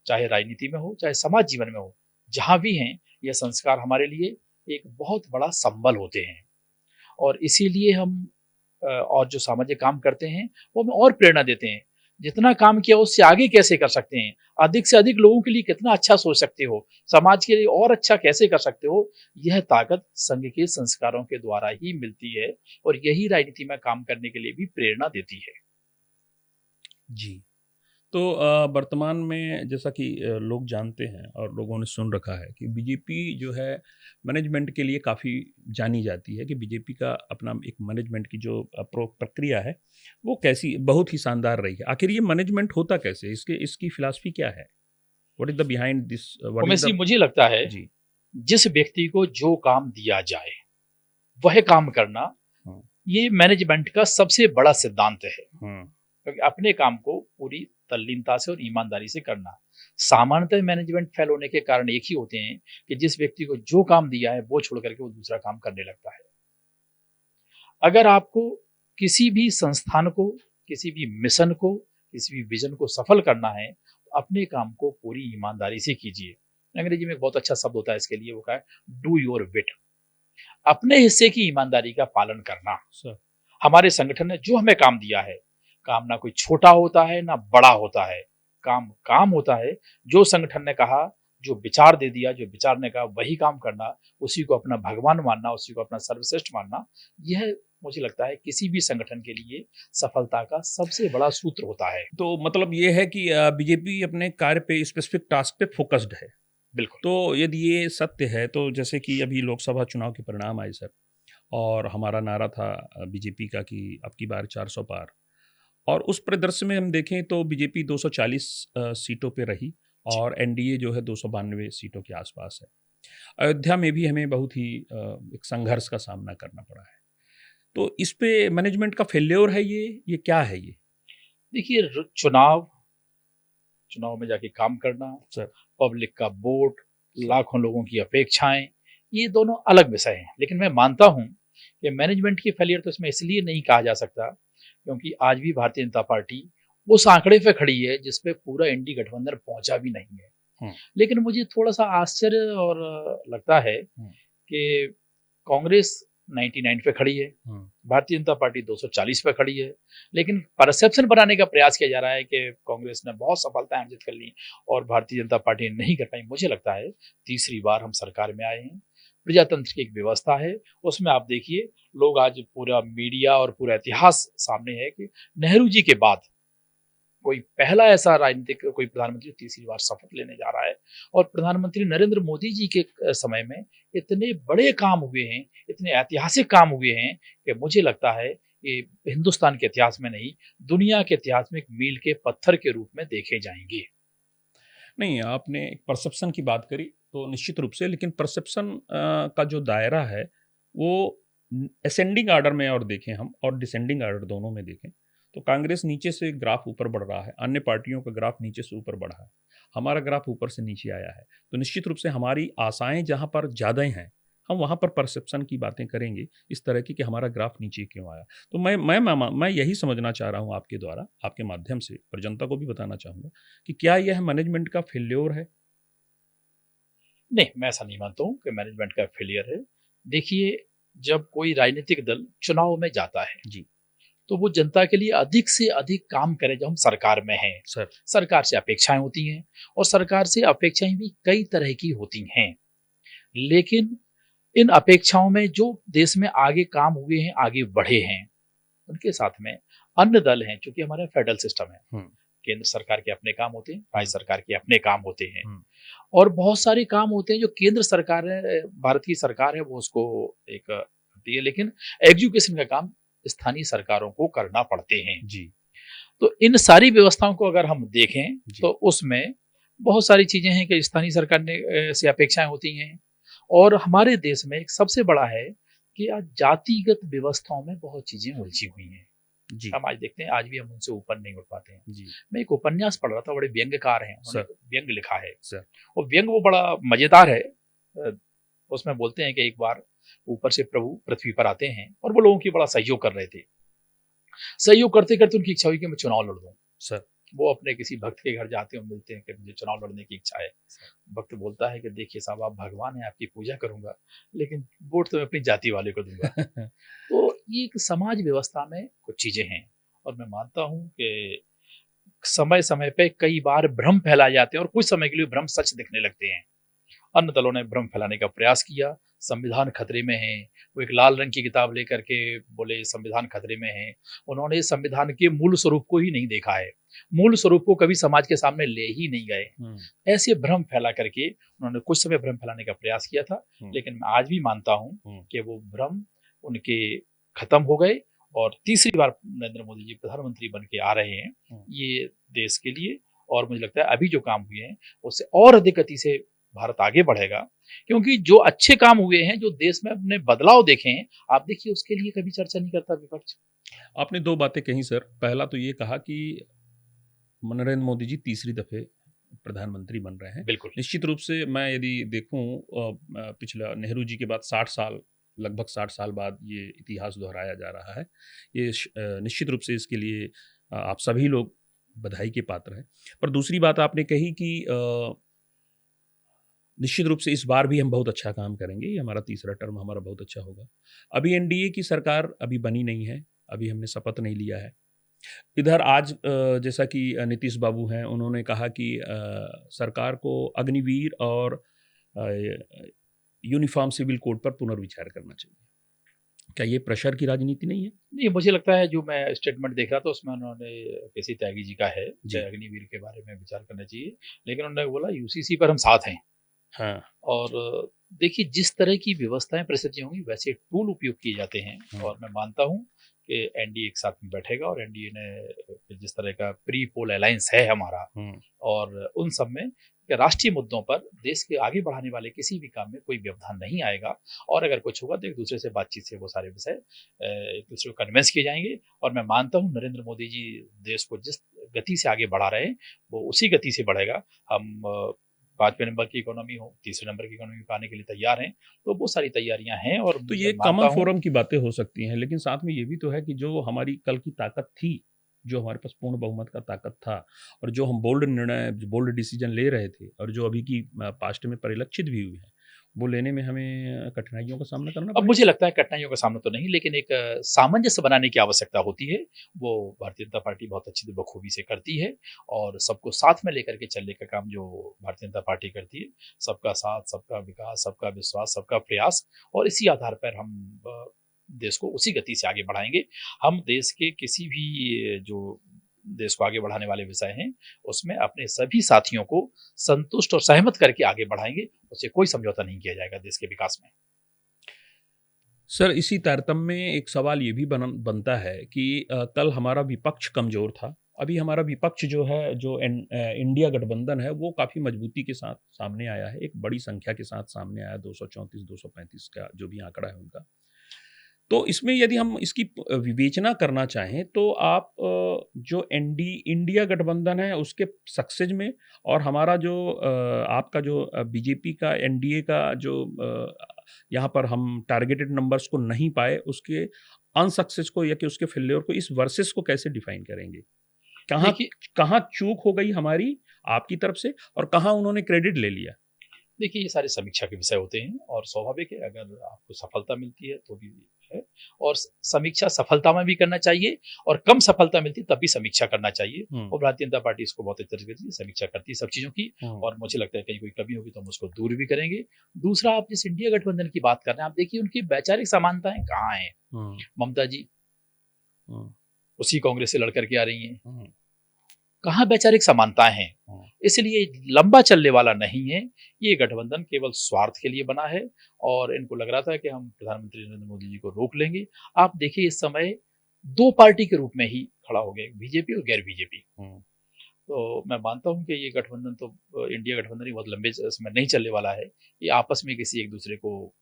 चाहे राजनीति में हो, चाहे समाज जीवन में हो, जहाँ भी हैं, यह संस्कार हमारे लिए एक बहुत बड़ा संबल होते हैं। और इसीलिए हम और जो सामाजिक काम करते हैं वो हमें और प्रेरणा देते हैं। जितना काम किया उससे आगे कैसे कर सकते हैं, अधिक से अधिक लोगों के लिए कितना अच्छा सोच सकते हो, समाज के लिए और अच्छा कैसे कर सकते हो, यह ताकत संघ के संस्कारों के द्वारा ही मिलती है, और यही राजनीति में काम करने के लिए भी प्रेरणा देती है। जी। तो वर्तमान में जैसा कि लोग जानते हैं और लोगों ने सुन रखा है कि बीजेपी जो है मैनेजमेंट के लिए काफ़ी जानी जाती है कि बीजेपी का अपना एक मैनेजमेंट की जो प्रक्रिया है वो कैसी बहुत ही शानदार रही है। आखिर ये मैनेजमेंट होता कैसे? इसकी फिलॉसफी क्या है? What is the behind this what is Umesh, the मुझे लगता है जी। जिस व्यक्ति को जो काम दिया जाए वह काम करना, हाँ, ये मैनेजमेंट का सबसे बड़ा सिद्धांत है। हाँ, क्योंकि अपने काम को पूरी तल्लीनता से और ईमानदारी से करना। सामान्यतः मैनेजमेंट फेल होने के कारण एक ही होते हैं कि जिस व्यक्ति को जो काम दिया है वो छोड़ करके वो दूसरा काम करने लगता है। अगर आपको किसी भी संस्थान को, किसी भी मिशन को, किसी भी विजन को सफल करना है, तो अपने काम को पूरी ईमानदारी से कीजिए। अंग्रेजी में एक बहुत अच्छा शब्द होता है इसके लिए, वो क्या है, डू योर बिट। अपने हिस्से की ईमानदारी का पालन करना। सर। हमारे संगठन ने जो हमें काम दिया है, काम ना कोई छोटा होता है ना बड़ा होता है, काम काम होता है। जो संगठन ने कहा, जो विचार दे दिया, जो विचार ने कहा वही काम करना, उसी को अपना भगवान मानना, उसी को अपना सर्वश्रेष्ठ मानना, यह मुझे लगता है किसी भी संगठन के लिए सफलता का सबसे बड़ा सूत्र होता है। तो मतलब ये है कि बीजेपी अपने कार्य पे स्पेसिफिक टास्क पे फोकस्ड है। बिल्कुल। तो यदि ये सत्य है तो जैसे कि अभी लोकसभा चुनाव के परिणाम आए सर, और हमारा नारा था बीजेपी का कि अब की बार 400 पार, और उस परिदृश्य में हम देखें तो बीजेपी 240 सीटों पे रही और एनडीए जो है 292 सीटों के आसपास है। अयोध्या में भी हमें बहुत ही एक संघर्ष का सामना करना पड़ा है। तो इस पे मैनेजमेंट का फेल्योर है ये क्या है ये? देखिए, चुनाव में जाके काम करना, सर, पब्लिक का वोट, लाखों लोगों की अपेक्षाएं, ये दोनों अलग विषय हैं। लेकिन मैं मानता हूं कि मैनेजमेंट की फेलियर तो इसमें इसलिए नहीं कहा जा सकता क्योंकि आज भी भारतीय जनता पार्टी उस आंकड़े पे खड़ी है जिसपे पूरा इंडी गठबंधन पहुंचा भी नहीं है। लेकिन मुझे थोड़ा सा आश्चर्य और लगता है कि कांग्रेस 99 पे खड़ी है, भारतीय जनता पार्टी 240 पे खड़ी है, लेकिन परसेप्शन बनाने का प्रयास किया जा रहा है कि कांग्रेस ने बहुत सफलता अर्जित कर ली और भारतीय जनता पार्टी नहीं कर पाई। मुझे लगता है तीसरी बार हम सरकार में आए हैं, प्रजातंत्र की एक व्यवस्था है, उसमें आप देखिए लोग आज पूरा मीडिया और पूरा इतिहास सामने है कि नेहरू जी के बाद कोई पहला ऐसा राजनीतिक कोई प्रधानमंत्री तीसरी बार शपथ लेने जा रहा है और प्रधानमंत्री नरेंद्र मोदी जी के समय में इतने बड़े काम हुए हैं, इतने ऐतिहासिक काम हुए हैं कि मुझे लगता है कि हिंदुस्तान के इतिहास में नहीं, दुनिया के इतिहास में एक मील के पत्थर के रूप में देखे जाएंगे। नहीं, आपने एक परसेप्शन की बात करी तो निश्चित रूप से, लेकिन परसेप्शन का जो दायरा है वो असेंडिंग आर्डर में और देखें हम और डिसेंडिंग आर्डर दोनों में देखें तो कांग्रेस नीचे से ग्राफ ऊपर बढ़ रहा है, अन्य पार्टियों का ग्राफ नीचे से ऊपर बढ़ा है, हमारा ग्राफ ऊपर से नीचे आया है। तो निश्चित रूप से हमारी आशाएं जहां पर ज़्यादा हैं हम वहां पर परसेप्शन की बातें करेंगे इस तरह की कि हमारा ग्राफ नीचे क्यों आया। तो मैं यही समझना चाह रहा हूं आपके द्वारा, आपके माध्यम से और जनता को भी बताना चाहूँगा कि क्या यह मैनेजमेंट का फेल्योर है? नहीं, मैं ऐसा नहीं मानता हूँ कि मैनेजमेंट का फेलियर है। देखिए, जब कोई राजनीतिक दल चुनाव में जाता है जी, तो वो जनता के लिए अधिक से अधिक काम करे। जब हम सरकार में हैं, सरकार से अपेक्षाएं होती हैं और सरकार से अपेक्षाएं भी कई तरह की होती हैं, लेकिन इन अपेक्षाओं में जो देश में आगे काम हुए हैं, आगे बढ़े हैं, उनके साथ में अन्य दल हैं। चूंकि हमारा फेडरल सिस्टम है, केंद्र सरकार के अपने काम होते हैं, राज्य सरकार के अपने काम होते हैं और बहुत सारे काम होते हैं जो केंद्र सरकार है, भारत की सरकार है, वो उसको एक करती है, लेकिन एजुकेशन का काम स्थानीय सरकारों को करना पड़ते हैं जी। तो इन सारी व्यवस्थाओं को अगर हम देखें तो उसमें बहुत सारी चीजें हैं कि स्थानीय सरकार ने से अपेक्षाएं होती हैं और हमारे देश में एक सबसे बड़ा है कि आज जातिगत व्यवस्थाओं में बहुत चीजें उलझी हुई हैं जी। हम आज देखते हैं, आज भी हम उनसे ऊपर नहीं उठ पाते हैं जी। मैं एक उपन्यास पढ़ रहा था, बड़े व्यंग्यकार हैं, उन्होंने व्यंग लिखा है सर। और व्यंग वो बड़ा मजेदार है। उसमें बोलते हैं कि एक बार ऊपर से प्रभु पृथ्वी पर आते हैं और वो लोगों की बड़ा सहयोग कर रहे थे। सहयोग करते करते उनकी इच्छा हुई कि मैं चुनाव लड़ दूं सर। वो अपने किसी भक्त के घर जाते हैं, मिलते हैं कि मुझे चुनाव लड़ने की इच्छा है। भक्त बोलता है कि देखिए साहब, आप भगवान हैं, आपकी पूजा करूंगा, लेकिन वोट तो मैं अपनी जाति वाले को दूंगा। तो ये एक समाज व्यवस्था में कुछ चीजें हैं और मैं मानता हूं कि समय समय पे कई बार भ्रम फैलाए जाते हैं और कुछ समय के लिए भ्रम सच दिखने लगते हैं। अन्य दलों ने भ्रम फैलाने का प्रयास किया, संविधान खतरे में है, वो एक लाल रंग की किताब लेकर के बोले संविधान खतरे में है। उन्होंने संविधान के मूल स्वरूप को ही नहीं देखा है, मूल स्वरूप को कभी समाज के सामने ले ही नहीं गए। ऐसे भ्रम फैला करके उन्होंने कुछ समय भ्रम फैलाने का प्रयास किया था, लेकिन मैं आज भी मानता हूं कि वो भ्रम उनके खत्म हो गए और तीसरी बार नरेंद्र मोदी जी प्रधानमंत्री बन के आ रहे हैं ये देश के लिए। और मुझे लगता है अभी जो काम हुए हैं उससे और अधिक गति से भारत आगे बढ़ेगा, क्योंकि जो अच्छे काम हुए हैं, जो देश में अपने बदलाव देखे हैं, आप देखिए उसके लिए कभी चर्चा नहीं करता विपक्ष। आपने दो बातें कही सर। पहला तो ये कहा कि नरेंद्र मोदी जी तीसरी दफे प्रधानमंत्री बन रहे हैं। बिल्कुल, निश्चित रूप से मैं यदि देखूं पिछला नेहरू जी के बाद 60 साल, लगभग 60 साल बाद ये इतिहास दोहराया जा रहा है। ये निश्चित रूप से इसके लिए आप सभी लोग बधाई के पात्र हैं। पर दूसरी बात आपने कही कि निश्चित रूप से इस बार भी हम बहुत अच्छा काम करेंगे, ये हमारा तीसरा टर्म हमारा बहुत अच्छा होगा। अभी एनडीए की सरकार अभी बनी नहीं है, अभी हमने शपथ नहीं लिया है। इधर आज जैसा कि नीतीश बाबू हैं, उन्होंने कहा कि सरकार को अग्निवीर और यूनिफॉर्म सिविल कोड पर पुनर्विचार करना चाहिए। क्या ये प्रेशर की राजनीति नहीं है? नहीं, मुझे लगता है जो मैं स्टेटमेंट देख रहा था उसमें उन्होंने केसी त्यागी जी का है अग्निवीर के बारे में विचार करना चाहिए, लेकिन उन्होंने बोला यूसीसी पर हम साथ हैं। हाँ। और देखिए जिस तरह की व्यवस्थाएं परिस्थितियां होंगी वैसे टूल उपयोग किए जाते हैं और मैं मानता हूं कि एनडीए एक साथ में बैठेगा और एनडीए ने जिस तरह का प्री पोल अलायंस है हमारा, और उन सब में कि राष्ट्रीय मुद्दों पर देश के आगे बढ़ाने वाले किसी भी काम में कोई व्यवधान नहीं आएगा, और अगर कुछ होगा तो एक दूसरे से बातचीत से वो सारे विषय एक दूसरे को कन्विंस किए जाएंगे। और मैं मानता हूँ नरेंद्र मोदी जी देश को जिस गति से आगे बढ़ा रहे हैं वो उसी गति से बढ़ेगा। हम 5वें नंबर की इकोनॉमी हो, 3रे नंबर की इकोनॉमी पाने के लिए तैयार हैं, तो बहुत सारी तैयारियां हैं। और तो ये कॉमन फोरम की बातें हो सकती हैं, लेकिन साथ में ये भी तो है कि जो हमारी कल की ताकत थी, जो हमारे पास पूर्ण बहुमत का ताकत था, और जो हम बोल्ड निर्णय, बोल्ड डिसीजन ले रहे थे, और जो अभी की पास्ट में परिलक्षित भी हुए हैं, वो लेने में हमें कठिनाइयों का सामना करना अब पड़ेगा। मुझे लगता है कठिनाइयों का सामना तो नहीं, लेकिन एक सामंजस्य बनाने की आवश्यकता होती है। वो भारतीय जनता पार्टी बहुत अच्छी बखूबी से करती है, और सबको साथ में लेकर के चलने का काम जो भारतीय जनता पार्टी करती है, सबका साथ, सबका विकास, सबका विश्वास, सबका प्रयास, और इसी आधार पर हम देश को उसी गति से आगे बढ़ाएंगे। हम देश के किसी भी जो देश को आगे बढ़ाने वाले विषय हैं उसमें अपने सभी साथियों को संतुष्ट और सहमत करके आगे बढ़ाएंगे। उससे कोई समझौता नहीं किया जाएगा देश के विकास में। सर, इसी तारतम्य में एक सवाल ये भी बनता है कि कल हमारा विपक्ष कमजोर था, अभी हमारा विपक्ष जो है, जो इंडिया गठबंधन है, वो काफ़ी मजबूती के साथ सामने आया है, एक बड़ी संख्या के साथ सामने आया, 234 235 का जो भी आंकड़ा है उनका। तो इसमें यदि हम इसकी विवेचना करना चाहें तो आप जो इंडिया गठबंधन है उसके सक्सेस में, और हमारा जो आपका जो बीजेपी का एनडीए का जो यहाँ पर हम टारगेटेड नंबर्स को नहीं पाए, उसके अनसक्सेस को या कि उसके फेल्योर को, इस वर्सेस को कैसे डिफाइन करेंगे? कहाँ चूक हो गई हमारी आपकी तरफ से, और कहाँ उन्होंने क्रेडिट ले लिया? देखिए, ये सारे समीक्षा के विषय होते हैं, और स्वाभाविक है अगर आपको सफलता मिलती है तो भी है, और समीक्षा सफलता में भी करना चाहिए, और कम सफलता मिलती है तब भी समीक्षा करना चाहिए। और भारतीय जनता पार्टी इसको बहुत अच्छी तरीके से समीक्षा करती है सब चीजों की, और मुझे लगता है कहीं कोई कमी होगी तो हम उसको दूर भी करेंगे। दूसरा, आप जिस इंडिया गठबंधन की बात कर रहे हैं, आप देखिए उनकी वैचारिक समानताएं कहाँ हैं। ममता जी उसी कांग्रेस से लड़कर के आ रही हैं, कहाँ वैचारिक समानताएं हैं। इसलिए लंबा चलने वाला नहीं है ये गठबंधन, केवल स्वार्थ के लिए बना है, और इनको लग रहा था कि हम प्रधानमंत्री नरेंद्र मोदी जी को रोक लेंगे। आप देखिए इस समय दो पार्टी के रूप में ही खड़ा हो गया, बीजेपी और गैर बीजेपी। तो मैं मानता हूं कि ये गठबंधन तो इंडिया गठबंधन ही बहुत लंबे समय नहीं चलने वाला है। ये आपस में किसी एक दूसरे को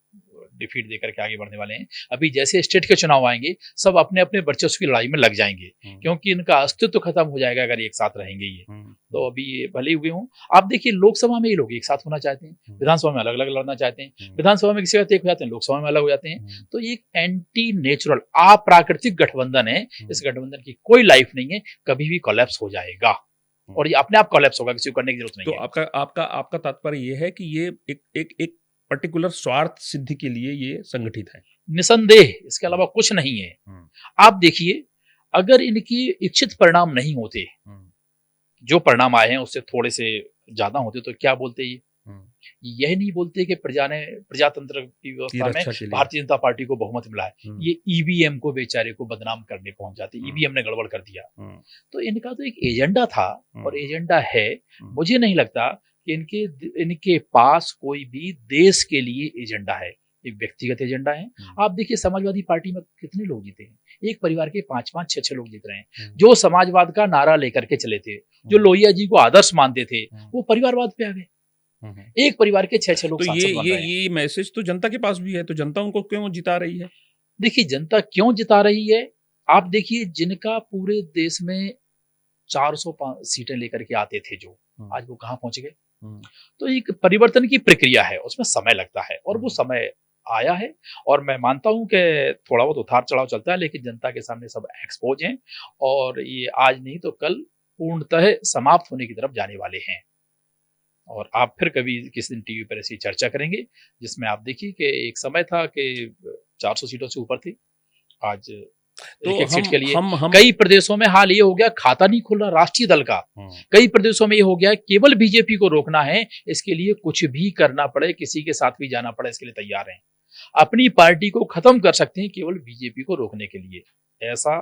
डिफीट देकर के आगे बढ़ने वाले हैं। अभी जैसे स्टेट के चुनाव आएंगे सब अपने अपने वर्चस्व की लड़ाई में लग जाएंगे, क्योंकि इनका अस्तित्व खत्म हो जाएगा अगर एक साथ रहेंगे ये। तो अभी ये भले हुए हों, आप देखिए लोकसभा में ये लोग एक साथ होना चाहते हैं, विधानसभा में अलग अलग लड़ना चाहते हैं, विधानसभा में किसी का एक हो जाते हैं, लोकसभा में अलग हो जाते हैं। तो ये एंटी नेचुरल अप्राकृतिक गठबंधन है। इस गठबंधन की कोई लाइफ नहीं है, कभी भी कोलैप्स हो जाएगा, और ये अपने आप कोलैप्स होगा, किसी को करने की जरूरत नहीं है। तो आपका तात्पर्य ये है कि ये एक पर्टिकुलर स्वार्थ सिद्धि के लिए ये संगठित है? निसंदेह, इसके अलावा कुछ नहीं है। आप देखिए, अगर इनकी इच्छित परिणाम नहीं होते, जो परिणाम आए हैं उससे थोड़े से ज्यादा होते, तो क्या बोलते ये? यह नहीं बोलते कि प्रजातंत्र की व्यवस्था में भारतीय जनता पार्टी को बहुमत मिला है। ये ईवीएम को बेचारे को बदनाम करने पहुंच जाते, ईवीएम ने गड़बड़ कर दिया। तो इनका तो एक एजेंडा था और एजेंडा है। मुझे नहीं लगता कि इनके पास कोई भी देश के लिए एजेंडा है, एक व्यक्तिगत एजेंडा है। आप देखिए समाजवादी पार्टी में कितने लोग जीते हैं, एक परिवार के 5-5, 6-6 लोग जीत रहे हैं। जो समाजवाद का नारा लेकर के चले थे, जो लोहिया जी को आदर्श मानते थे, वो परिवारवाद पे आ गए। एक परिवार के 6-6 लोग सांसद बन रहे हैं। ये मैसेज तो जनता के पास भी है, तो जनता उनको क्यों जिता रही है? देखिए जनता क्यों जिता रही है, आप देखिए जिनका पूरे देश में 400 सीटें लेकर के आते थे, जो आज वो कहां पहुंच गए। तो एक परिवर्तन की प्रक्रिया है, उसमें समय लगता है, और वो समय आया है। और मैं मानता हूं कि थोड़ा बहुत उतार चढ़ाव चलता है, लेकिन जनता के सामने सब एक्सपोज हैं, और ये आज नहीं तो कल पूर्णतः समाप्त होने की तरफ जाने वाले हैं। और आप फिर कभी किसी दिन टीवी पर ऐसी चर्चा करेंगे, जिसमें आप देखिए कि एक समय था कि 400 सीटों से ऊपर थी, आज तो एक सीट के लिए कई प्रदेशों में हाल ये हो गया, खाता नहीं खुल रहा राष्ट्रीय दल का। कई प्रदेशों में ये हो गया, केवल बीजेपी को रोकना है, इसके लिए कुछ भी करना पड़े, किसी के साथ भी जाना पड़े, इसके लिए तैयार हैं। अपनी पार्टी को खत्म कर सकते हैं केवल बीजेपी को रोकने के लिए। ऐसा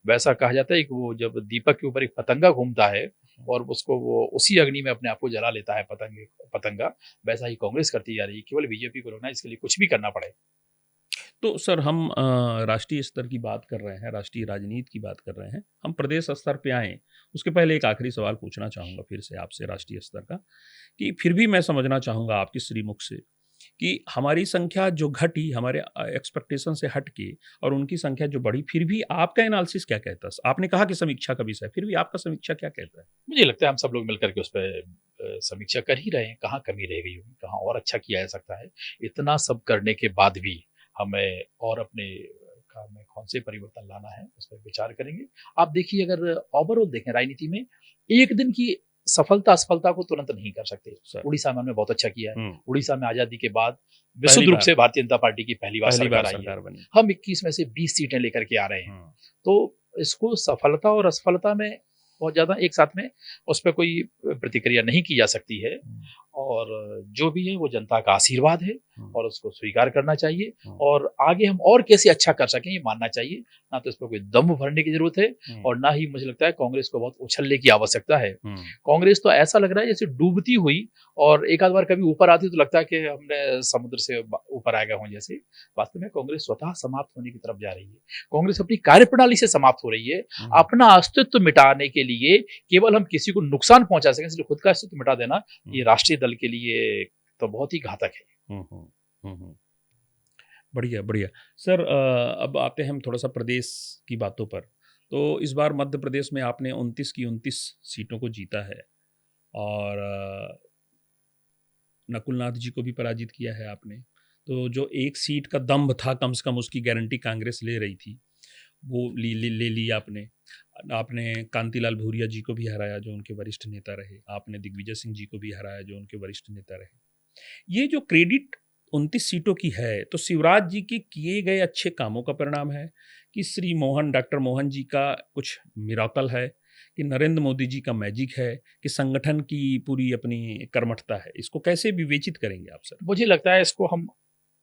वैसा कहा जाता है कि वो जब दीपक के ऊपर एक पतंगा घूमता है और उसको वो उसी अग्नि में अपने आप को जला लेता है पतंगा, वैसा ही कांग्रेस करती जा रही है, केवल बीजेपी को रोकना है, इसके लिए कुछ भी करना पड़े। तो सर हम राष्ट्रीय स्तर की बात कर रहे हैं, राष्ट्रीय राजनीति की बात कर रहे हैं, हम प्रदेश स्तर पे आएँ, उसके पहले एक आखिरी सवाल पूछना चाहूँगा फिर से आपसे राष्ट्रीय स्तर का, कि फिर भी मैं समझना चाहूँगा आपके श्रीमुख से कि हमारी संख्या जो घटी हमारे एक्सपेक्टेशन से हट के और उनकी संख्या जो बढ़ी, फिर भी आपका एनालिसिस क्या कहता है? आपने कहा कि समीक्षा का विषय, फिर भी आपका समीक्षा क्या कहता है? मुझे लगता है हम सब लोग मिलकर के उस पे समीक्षा कर ही रहे हैं, कहाँ कमी रह गई होगी, कहाँ और अच्छा किया जा सकता है। इतना सब करने के बाद भी हमें और अपने काम में कौन से परिवर्तन लाना है, उस पर विचार करेंगे। आप देखिए, अगर ओवरऑल देखें राजनीति में, एक दिन की सफलता असफलता को तुरंत नहीं कर सकते। उड़ीसा में हमने बहुत अच्छा किया है। उड़ीसा में आजादी के बाद विशुद्ध रूप से भारतीय जनता पार्टी की पहली बार सरकार आई है। हम 21 में से 20 सीटें लेकर के आ रहे हैं। तो इसको सफलता और असफलता में बहुत ज्यादा एक साथ में उस पर कोई प्रतिक्रिया नहीं की जा सकती है। और जो भी है वो जनता का आशीर्वाद है और उसको स्वीकार करना चाहिए। और आगे हम और कैसे अच्छा कर सकें ये मानना चाहिए। ना तो इस पर कोई दम भरने की जरूरत है और ना ही मुझे लगता है कांग्रेस को बहुत उछलने की आवश्यकता है। कांग्रेस तो ऐसा लग रहा है जैसे डूबती हुई, और एक आध बार कभी ऊपर आती तो लगता है कि हमने समुद्र से ऊपर आ गए हों जैसे। वास्तव में कांग्रेस स्वतः समाप्त होने की तरफ जा रही है। कांग्रेस अपनी कार्यप्रणाली से समाप्त हो रही है। अपना अस्तित्व मिटाने के लिए केवल हम किसी को नुकसान पहुंचा सकें, इसलिए खुद का अस्तित्व मिटा देना ये राष्ट्रीय दल के लिए तो बहुत ही घातक है। बढ़िया बढ़िया सर। अब आते हैं हम थोड़ा सा प्रदेश की बातों पर। तो इस बार मध्य प्रदेश में आपने 29 की 29 सीटों को जीता है और नकुल नाथ जी को भी पराजित किया है आपने। तो जो एक सीट का दम्भ था, कम से कम उसकी गारंटी कांग्रेस ले रही थी, वो ले ली आपने। आपने कांतिलाल भूरिया जी को भी हराया जो उनके वरिष्ठ नेता रहे। आपने दिग्विजय सिंह जी को भी हराया जो उनके वरिष्ठ नेता रहे। ये जो क्रेडिट 29 सीटों की है, तो शिवराज जी के किए गए अच्छे कामों का परिणाम है कि डॉक्टर मोहन जी का कुछ मिराकल है, कि नरेंद्र मोदी जी का मैजिक है, कि संगठन की पूरी अपनी कर्मठता है? इसको कैसे विवेचित करेंगे आप सर? मुझे लगता है इसको हम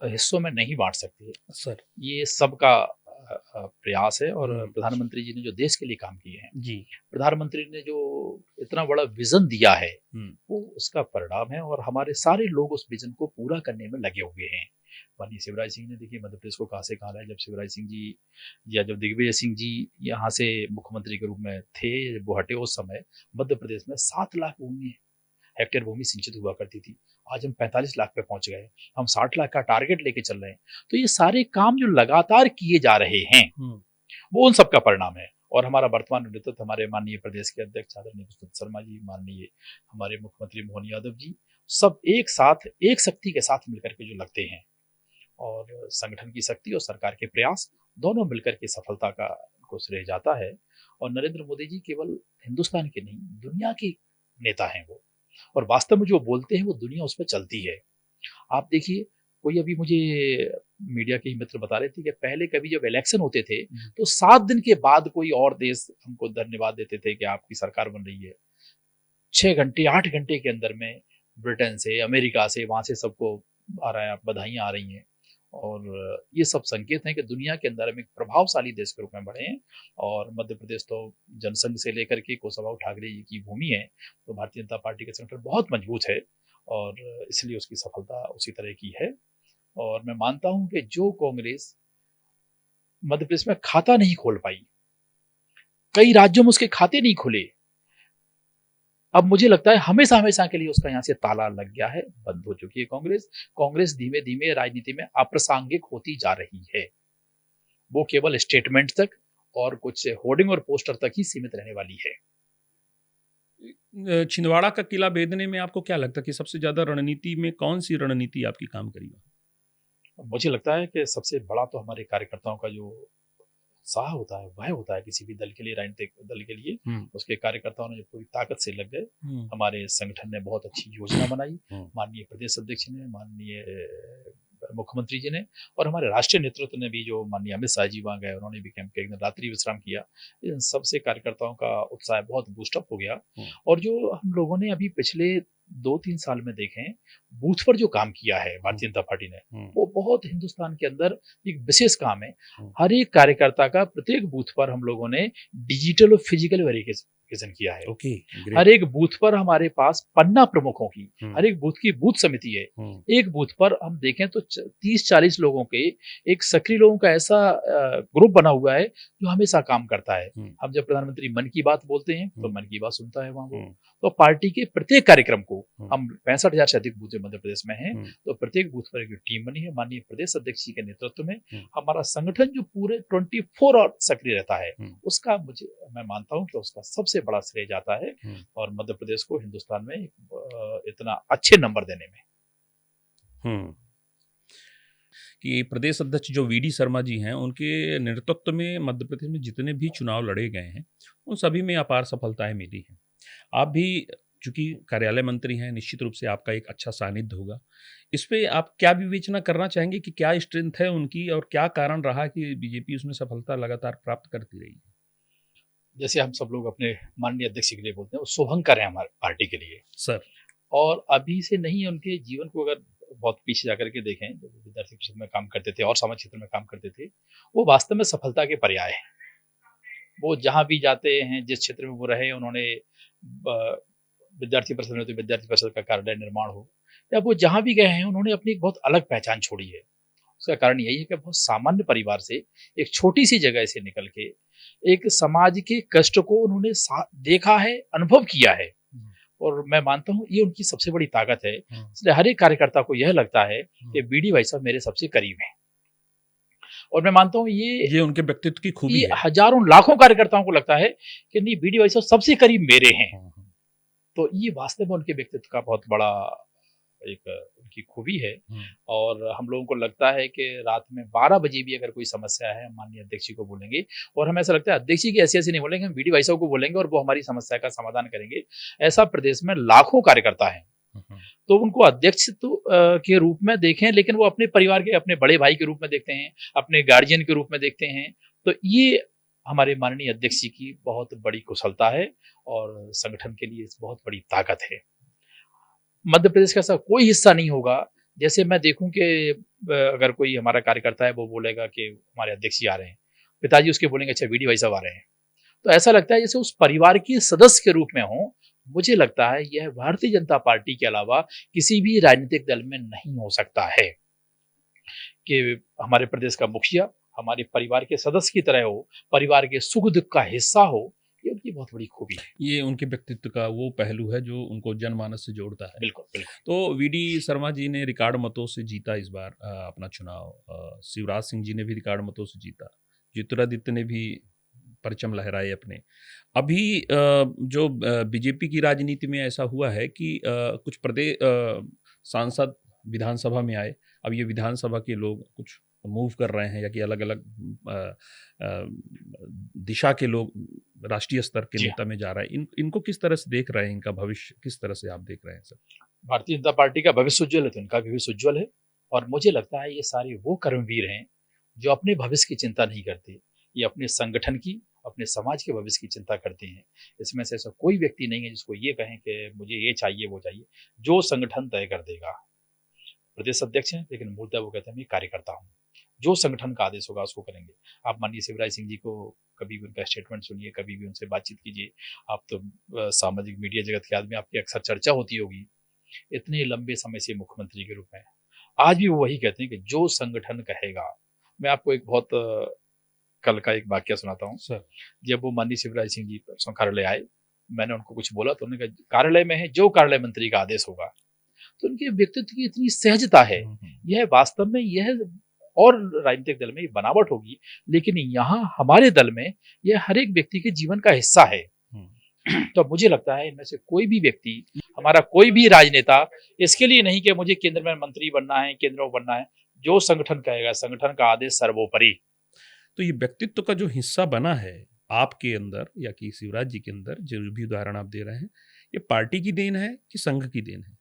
हिस्सों में नहीं बांट सकते सर। ये सबका प्रयास है और प्रधानमंत्री जी ने जो देश के लिए काम किए हैं जी, प्रधानमंत्री ने जो इतना बड़ा विजन दिया है वो उसका परिणाम है और हमारे सारे लोग उस विजन को पूरा करने में लगे हुए हैं। माननीय शिवराज सिंह ने देखिए मध्य प्रदेश को कहाँ से कहाँ लाया। जब शिवराज सिंह जी या जब दिग्विजय सिंह जी यहाँ से मुख्यमंत्री के रूप में थे, वो हटे, उस समय मध्य प्रदेश में 7 लाख हेक्टेयर भूमि सिंचित हुआ करती थी। आज हम 45 लाख पे पहुंच गए। हम 60 लाख का टारगेट लेके चल रहे हैं। तो ये सारे काम जो लगातार किए जा रहे हैं वो उन सब का परिणाम है। और हमारा वर्तमान नेतृत्व, हमारे माननीय प्रदेश के अध्यक्ष आदरणीय पुष्पेंद्र शर्मा जी, माननीय हमारे मुख्यमंत्री मोहन यादव जी, सब एक साथ एक शक्ति के साथ मिलकर के जो लगते हैं और संगठन की शक्ति और सरकार के प्रयास दोनों मिलकर के सफलता का को श्रेय जाता है। और नरेंद्र मोदी जी केवल हिंदुस्तान के नहीं दुनिया के नेता हैं वो, और वास्तव में जो बोलते हैं वो दुनिया उस पर चलती है। आप देखिए, कोई अभी मुझे मीडिया के ही मित्र बता रहे थे कि पहले कभी जब इलेक्शन होते थे तो 7 दिन के बाद कोई और देश हमको धन्यवाद देते थे कि आपकी सरकार बन रही है। 6 घंटे 8 घंटे के अंदर में ब्रिटेन से, अमेरिका से, वहां से सबको आ रहा है, बधाइयां आ रही हैं। और ये सब संकेत हैं कि दुनिया के अंदर हम एक प्रभावशाली देश के रूप में बढ़े हैं। और मध्य प्रदेश तो जनसंघ से लेकर के कुशवाहा ठाकरे जी की भूमि है, तो भारतीय जनता पार्टी का संगठन बहुत मजबूत है और इसलिए उसकी सफलता उसी तरह की है। और मैं मानता हूं कि जो कांग्रेस मध्य प्रदेश में खाता नहीं खोल पाई, कई राज्यों में उसके खाते नहीं खुले, अब मुझे लगता है हमेशा हमेशा के लिए उसका यहाँ से ताला लग गया है, बंद हो चुकी है कांग्रेस धीमे धीमे राजनीति में अप्रासंगिक होती जा रही है। वो केवल स्टेटमेंट तक और कुछ होर्डिंग और पोस्टर तक ही सीमित रहने वाली है। छिंदवाड़ा का किला भेदने में आपको क्या लगता है कि सबसे ज्यादा रणनीति में कौन सी रणनीति आपकी काम करी? मुझे लगता है कि सबसे बड़ा तो हमारे कार्यकर्ताओं का जो उत्साह होता है, वह होता है किसी भी दल के लिए, राजनीतिक दल के लिए। उसके कार्यकर्ताओं ने जो पूरी ताकत से लग गए। हमारे संगठन ने बहुत अच्छी योजना बनाई, माननीय प्रदेश अध्यक्ष ने, माननीय मुख्यमंत्री जी ने, और हमारे राष्ट्रीय नेतृत्व ने भी, जो माननीय अमित शाह जी वहां गए, उन्होंने भी कैंप के एक दिन रात्रि विश्राम किया। इन सबसे कार्यकर्ताओं का उत्साह बहुत बूस्टअप हो गया। और जो हम लोगों ने अभी पिछले 2-3 साल में देखें, बूथ पर जो काम किया है भारतीय जनता पार्टी ने, वो बहुत हिंदुस्तान के अंदर एक विशेष काम है। हर एक कार्यकर्ता का प्रत्येक बूथ पर हम लोगों ने डिजिटल और फिजिकल गठन किया है। ओके, हर एक बूथ पर हमारे पास पन्ना प्रमुखों की, हम्म। हर एक बूथ की बूथ समिति है। एक बूथ पर हम देखें तो 30-40 लोगों के, एक सक्रिय लोगों का ऐसा ग्रुप बना हुआ है जो हमेशा काम करता है। हम जब प्रधानमंत्री मन की बात बोलते हैं तो मन की बात सुनता है वहां वो। तो पार्टी के प्रत्येक कार्यक्रम को, हम 65,000 से अधिक बूथ मध्य प्रदेश में हैं, तो प्रत्येक बूथ पर एक टीम बनी है। माननीय प्रदेश अध्यक्ष जी के नेतृत्व में हमारा संगठन जो पूरे 24 आवर सक्रिय रहता है, उसका मैं मानता हूं कि उसका सबसे बड़ा श्रेय जाता है और मध्य प्रदेश को हिंदुस्तान में इतना अच्छे नंबर देने में। कि प्रदेश अध्यक्ष जो वीडी शर्मा जी हैं, उनके नेतृत्व में मध्य प्रदेश में जितने भी चुनाव लड़े गए हैं उन सभी में अपार सफलताएं मिली हैं। आप भी चूंकि कार्यालय मंत्री हैं, निश्चित रूप से आपका एक अच्छा सानिध्य होगा। इस पे आप क्या विवेचना करना चाहेंगे कि क्या स्ट्रेंथ है उनकी और क्या कारण रहा कि बीजेपी उसमें सफलता लगातार प्राप्त करती रही है? जैसे हम सब लोग अपने माननीय अध्यक्ष के लिए बोलते हैं, वो शुभंकर है हमारे पार्टी के लिए सर। और अभी से नहीं, उनके जीवन को अगर बहुत पीछे जाकर के देखें, जब विद्यार्थी परिषद में काम करते थे और समाज क्षेत्र में काम करते थे, वो वास्तव में सफलता के पर्याय है। वो जहां भी जाते हैं, जिस क्षेत्र में वो रहे, उन्होंने विद्यार्थी परिषद में तो विद्यार्थी परिषद का कार्यालय निर्माण हो, या वो जहां भी गए हैं, उन्होंने अपनी एक बहुत अलग पहचान छोड़ी है। उसका कारण यही है कि बहुत सामान्य परिवार से, एक छोटी सी जगह से निकल के एक समाज के कष्ट को उन्होंने देखा है, अनुभव किया है, और मैं मानता हूं ये उनकी सबसे बड़ी ताकत है। इसलिए हर एक कार्यकर्ता को यह लगता है कि बीडी भाई साहब मेरे सबसे करीब हैं, और मैं मानता हूं ये उनके व्यक्तित्व की खूबी है। हजारों लाखों कार्यकर्ताओं को लगता है कि नहीं, बीडी भाई साहब सबसे करीब मेरे हैं। तो ये वास्तव में उनके व्यक्तित्व का बहुत बड़ा एक उनकी खूबी है। और हम लोगों को लगता है कि रात में 12 बजे भी अगर कोई समस्या है, माननीय अध्यक्ष जी को बोलेंगे, और हमें ऐसा लगता है अध्यक्ष जी की ऐसी नहीं बोलेंगे, हम बीडी भाई साहब को बोलेंगे और वो हमारी समस्या का समाधान करेंगे। ऐसा प्रदेश में लाखों कार्यकर्ता हैं, तो उनको अध्यक्ष के रूप में देखें, लेकिन वो अपने परिवार के, अपने बड़े भाई के रूप में देखते हैं, अपने गार्जियन के रूप में देखते हैं। तो ये हमारे माननीय अध्यक्ष जी की बहुत बड़ी कुशलता है और संगठन के लिए बहुत बड़ी ताकत है। मध्य प्रदेश का ऐसा कोई हिस्सा नहीं होगा, जैसे मैं देखूं कि अगर कोई हमारा कार्यकर्ता है, वो बोलेगा कि हमारे अध्यक्ष जी आ रहे हैं, पिताजी उसके बोलेंगे अच्छा बीडी भाई साहब आ रहे हैं, तो ऐसा लगता है जैसे उस परिवार के सदस्य के रूप में हो। मुझे लगता है यह भारतीय जनता पार्टी के अलावा किसी भी राजनीतिक दल में नहीं हो सकता है कि हमारे प्रदेश का मुखिया हमारे परिवार के सदस्य की तरह हो, परिवार के सुख दुख का हिस्सा हो। ये उनकी बहुत बड़ी खूबी है। ये उनके व्यक्तित्व का वो पहलू है जो उनको जनमानस से जोड़ता है। बिल्कुल, बिल्कुल। तो वीडी शर्मा जी ने रिकॉर्ड मतों से जीता इस बार अपना चुनाव। शिवराज सिंह जी ने भी रिकॉर्ड मतों से जीता, ज्योतिरादित्य ने भी परचम लहराए अपने। अभी जो बीजेपी की राजनीति में ऐसा हुआ है कि कुछ प्रदेश सांसद विधानसभा में आए, अब ये विधानसभा के लोग कुछ मूव कर रहे हैं या कि अलग अलग दिशा के लोग राष्ट्रीय स्तर के नेता में जा रहा है। इनको किस तरह से देख रहे हैं, इनका भविष्य किस तरह से आप देख रहे हैं सर? भारतीय जनता पार्टी का भविष्य उज्ज्वल है तो इनका भी भविष्य उज्ज्वल है, और मुझे लगता है ये सारे वो कर्मवीर हैं जो अपने भविष्य की चिंता नहीं करते, ये अपने संगठन की, अपने समाज के भविष्य की चिंता करते हैं। इसमें से ऐसा कोई व्यक्ति नहीं है जिसको ये कहें कि मुझे ये चाहिए वो चाहिए, जो संगठन तय कर देगा। प्रदेश अध्यक्ष हैं, लेकिन मूलतः वो कहते हैं मैं कार्यकर्ता हूँ, जो संगठन का आदेश होगा उसको करेंगे। आप माननीय शिवराज सिंह जी को कभी भी उनका स्टेटमेंट सुनिए, कभी भी उनसे बातचीत कीजिए। आप तो सामाजिक मीडिया जगत के आदमी, आपकी अक्सर चर्चा होती होगी। इतने लंबे समय से मुख्यमंत्री के रूप में आज भी वो वही कहते हैं कि जो संगठन कहेगा। मैं आपको एक बहुत कल का एक वाक्य सुनाता हूँ सर। जब वो माननीय शिवराज सिंह जी परसों कार्यालय आए, मैंने उनको कुछ बोला तो उन्होंने कहा कार्यालय में है, जो कार्यालय मंत्री का आदेश होगा। तो उनके व्यक्तित्व की इतनी सहजता है, यह वास्तव में यह और राजनीतिक दल में बनावट होगी, लेकिन यहाँ हमारे दल में यह हर एक व्यक्ति के जीवन का हिस्सा है। तो मुझे लगता है इनमें से कोई भी व्यक्ति, हमारा कोई भी राजनेता इसके लिए नहीं कि मुझे केंद्र में मंत्री बनना है, केंद्र में बनना है, जो संगठन कहेगा, संगठन का आदेश सर्वोपरि। तो ये व्यक्तित्व का जो हिस्सा बना है आपके अंदर या कि शिवराज जी के अंदर, जो भी उदाहरण आप दे रहे हैं, ये पार्टी की देन है कि संघ की देन है?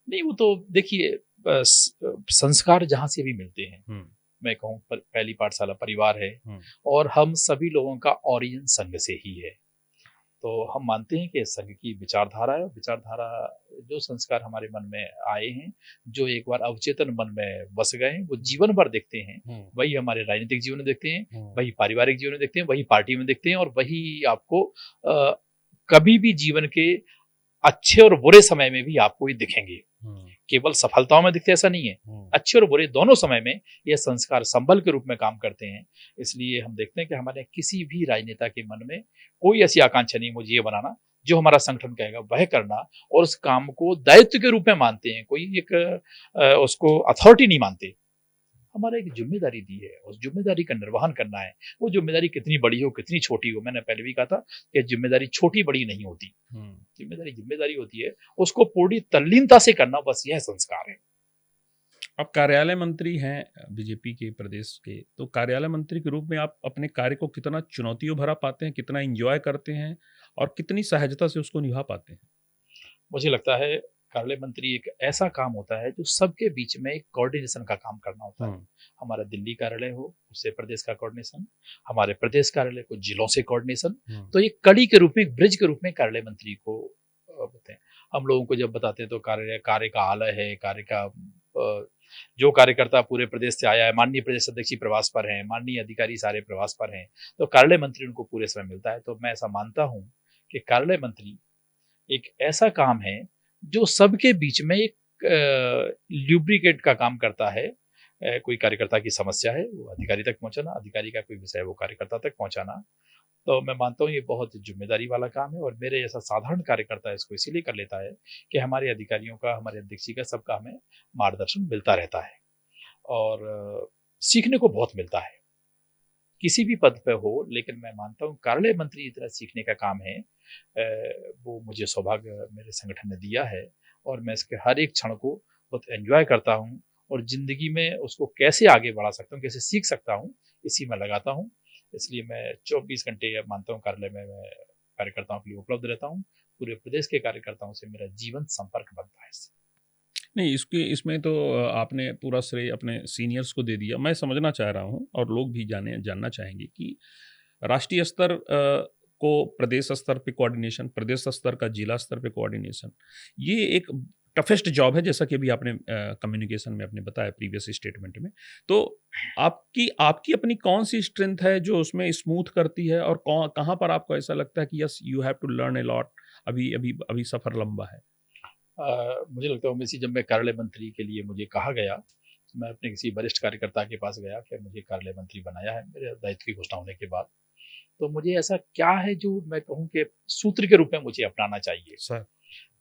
नहीं, वो तो देखिए संस्कार जहां से भी मिलते हैं, मैं कहूँ पहली पाठशाला परिवार है, और हम सभी लोगों का ओरिजिन संघ से ही है। तो हम मानते हैं कि संघ की विचारधारा है, विचारधारा जो संस्कार हमारे मन में आए हैं, जो एक बार अवचेतन मन में बस गए हैं, वो जीवन भर देखते हैं। वही हमारे राजनीतिक जीवन में देखते हैं, वही पारिवारिक जीवन में देखते हैं, वही पार्टी में देखते हैं, और वही आपको कभी भी जीवन के अच्छे और बुरे समय में भी आपको ये दिखेंगे। केवल सफलताओं में दिखते ऐसा नहीं है, अच्छे और बुरे दोनों समय में ये संस्कार संबल के रूप में काम करते हैं। इसलिए हम देखते हैं कि हमारे किसी भी राजनेता के मन में कोई ऐसी आकांक्षा नहीं मुझे ये बनाना, जो हमारा संगठन कहेगा वह करना, और उस काम को दायित्व के रूप में मानते हैं, कोई एक उसको अथॉरिटी नहीं मानते। हमारा एक जिम्मेदारी दी है, उस जिम्मेदारी का निर्वहन करना है। वो जिम्मेदारी कितनी बड़ी हो कितनी छोटी हो, मैंने पहले भी कहा था कि जिम्मेदारी छोटी बड़ी नहीं होती, जिम्मेदारी जिम्मेदारी होती है, उसको पूरी तल्लीनता से करना, बस यह संस्कार है। आप कार्यालय मंत्री हैं बीजेपी के प्रदेश के, तो कार्यालय मंत्री के रूप में आप अपने कार्य को कितना चुनौतियों भरा पाते हैं, कितना एंजॉय करते हैं और कितनी सहजता से उसको निभा पाते हैं? मुझे लगता है कार्यालय मंत्री एक ऐसा काम होता है जो सबके बीच में एक कोऑर्डिनेशन का काम करना होता है। हमारा दिल्ली कार्यालय हो, उससे प्रदेश का कोऑर्डिनेशन, हमारे प्रदेश कार्यालय को जिलों से कोऑर्डिनेशन, तो एक कड़ी के रूप में, एक ब्रिज के रूप में कार्यालय मंत्री को होते हैं। हम लोगों को जब बताते हैं तो कार्य का आलय है, कार्य का जो कार्यकर्ता पूरे प्रदेश से आया है, माननीय प्रदेश अध्यक्ष जी प्रवास पर हैं, माननीय अधिकारी सारे प्रवास पर हैं, तो कार्यालय मंत्री उनको पूरे समय मिलता है। तो मैं ऐसा मानता हूं कि कार्यालय मंत्री एक ऐसा काम है जो सबके बीच में एक ल्यूब्रिकेट का काम करता है। कोई कार्यकर्ता की समस्या है वो अधिकारी तक पहुंचाना, अधिकारी का कोई विषय है वो कार्यकर्ता तक पहुंचाना। तो मैं मानता हूँ ये बहुत जिम्मेदारी वाला काम है, और मेरे जैसा साधारण कार्यकर्ता इसको इसीलिए कर लेता है कि हमारे अधिकारियों का, हमारे अध्यक्ष का, सबका हमें मार्गदर्शन मिलता रहता है और सीखने को बहुत मिलता है, किसी भी पद पे हो। लेकिन मैं मानता हूँ कार्यालय मंत्री इतना सीखने का काम है, वो मुझे सौभाग्य मेरे संगठन ने दिया है, और मैं इसके हर एक क्षण को बहुत एंजॉय करता हूँ, और जिंदगी में उसको कैसे आगे बढ़ा सकता हूँ, कैसे सीख सकता हूँ, इसी में लगाता हूँ। इसलिए मैं 24 घंटे मानता हूँ कार्यालय में मैं कार्यकर्ताओं के लिए उपलब्ध रहता हूँ। पूरे प्रदेश के कार्यकर्ताओं से मेरा जीवन संपर्क बनता है इससे। नहीं, इसमें तो आपने पूरा श्रेय अपने सीनियर्स को दे दिया। मैं समझना चाह रहा हूँ और लोग भी जानना चाहेंगे कि राष्ट्रीय स्तर को प्रदेश स्तर पे कोऑर्डिनेशन, प्रदेश स्तर का जिला स्तर पे कोऑर्डिनेशन, ये एक टफेस्ट जॉब है, जैसा कि अभी आपने कम्युनिकेशन में आपने बताया प्रीवियस स्टेटमेंट में। तो आपकी अपनी कौन सी स्ट्रेंथ है जो उसमें स्मूथ करती है, और कहाँ पर आपको ऐसा लगता है कि yes you have to learn a lot, अभी सफ़र लंबा है? मुझे लगता है उमेश जी, जब मैं कार्यालय मंत्री के लिए मुझे कहा गया, तो मैं अपने किसी वरिष्ठ कार्यकर्ता के पास गया कि मुझे कार्यालय मंत्री बनाया है मेरे दायित्व की घोषणा होने के बाद, तो मुझे ऐसा क्या है जो मैं कहूँ कि सूत्र के रूप में मुझे अपनाना चाहिए सर।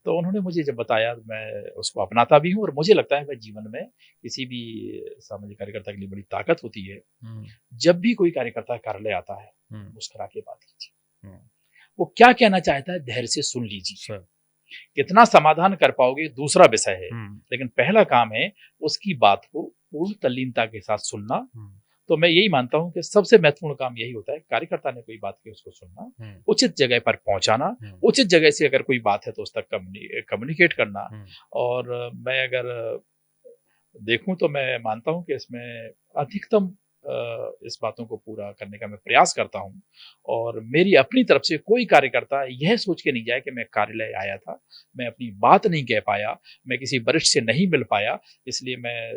तो उन्होंने मुझे जब बताया, मैं उसको अपनाता भी हूँ, और मुझे लगता है मैं जीवन में किसी भी सामाजिक कार्यकर्ता के लिए बड़ी ताकत होती है। जब भी कोई कार्यकर्ता कार्यालय आता है, मुस्कुरा के बात कीजिए, वो क्या कहना चाहता है धैर्य से सुन लीजिए। कितना समाधान कर पाओगे दूसरा विषय है, लेकिन पहला काम है उसकी बात को पूर्ण तल्लीनता के साथ सुनना। तो मैं यही मानता हूं कि सबसे महत्वपूर्ण काम यही होता है, कार्यकर्ता ने कोई बात की उसको सुनना, उचित जगह पर पहुंचाना, उचित जगह से अगर कोई बात है तो उस तक कम्युनिकेट करना। और मैं अगर देखूं तो मैं मानता हूं कि इसमें अधिकतम इस बातों को पूरा करने का मैं प्रयास करता हूं, और मेरी अपनी तरफ से कोई कार्यकर्ता यह सोच के नहीं जाए कि मैं कार्यालय आया था, मैं अपनी बात नहीं कह पाया, मैं किसी वरिष्ठ से नहीं मिल पाया, इसलिए मैं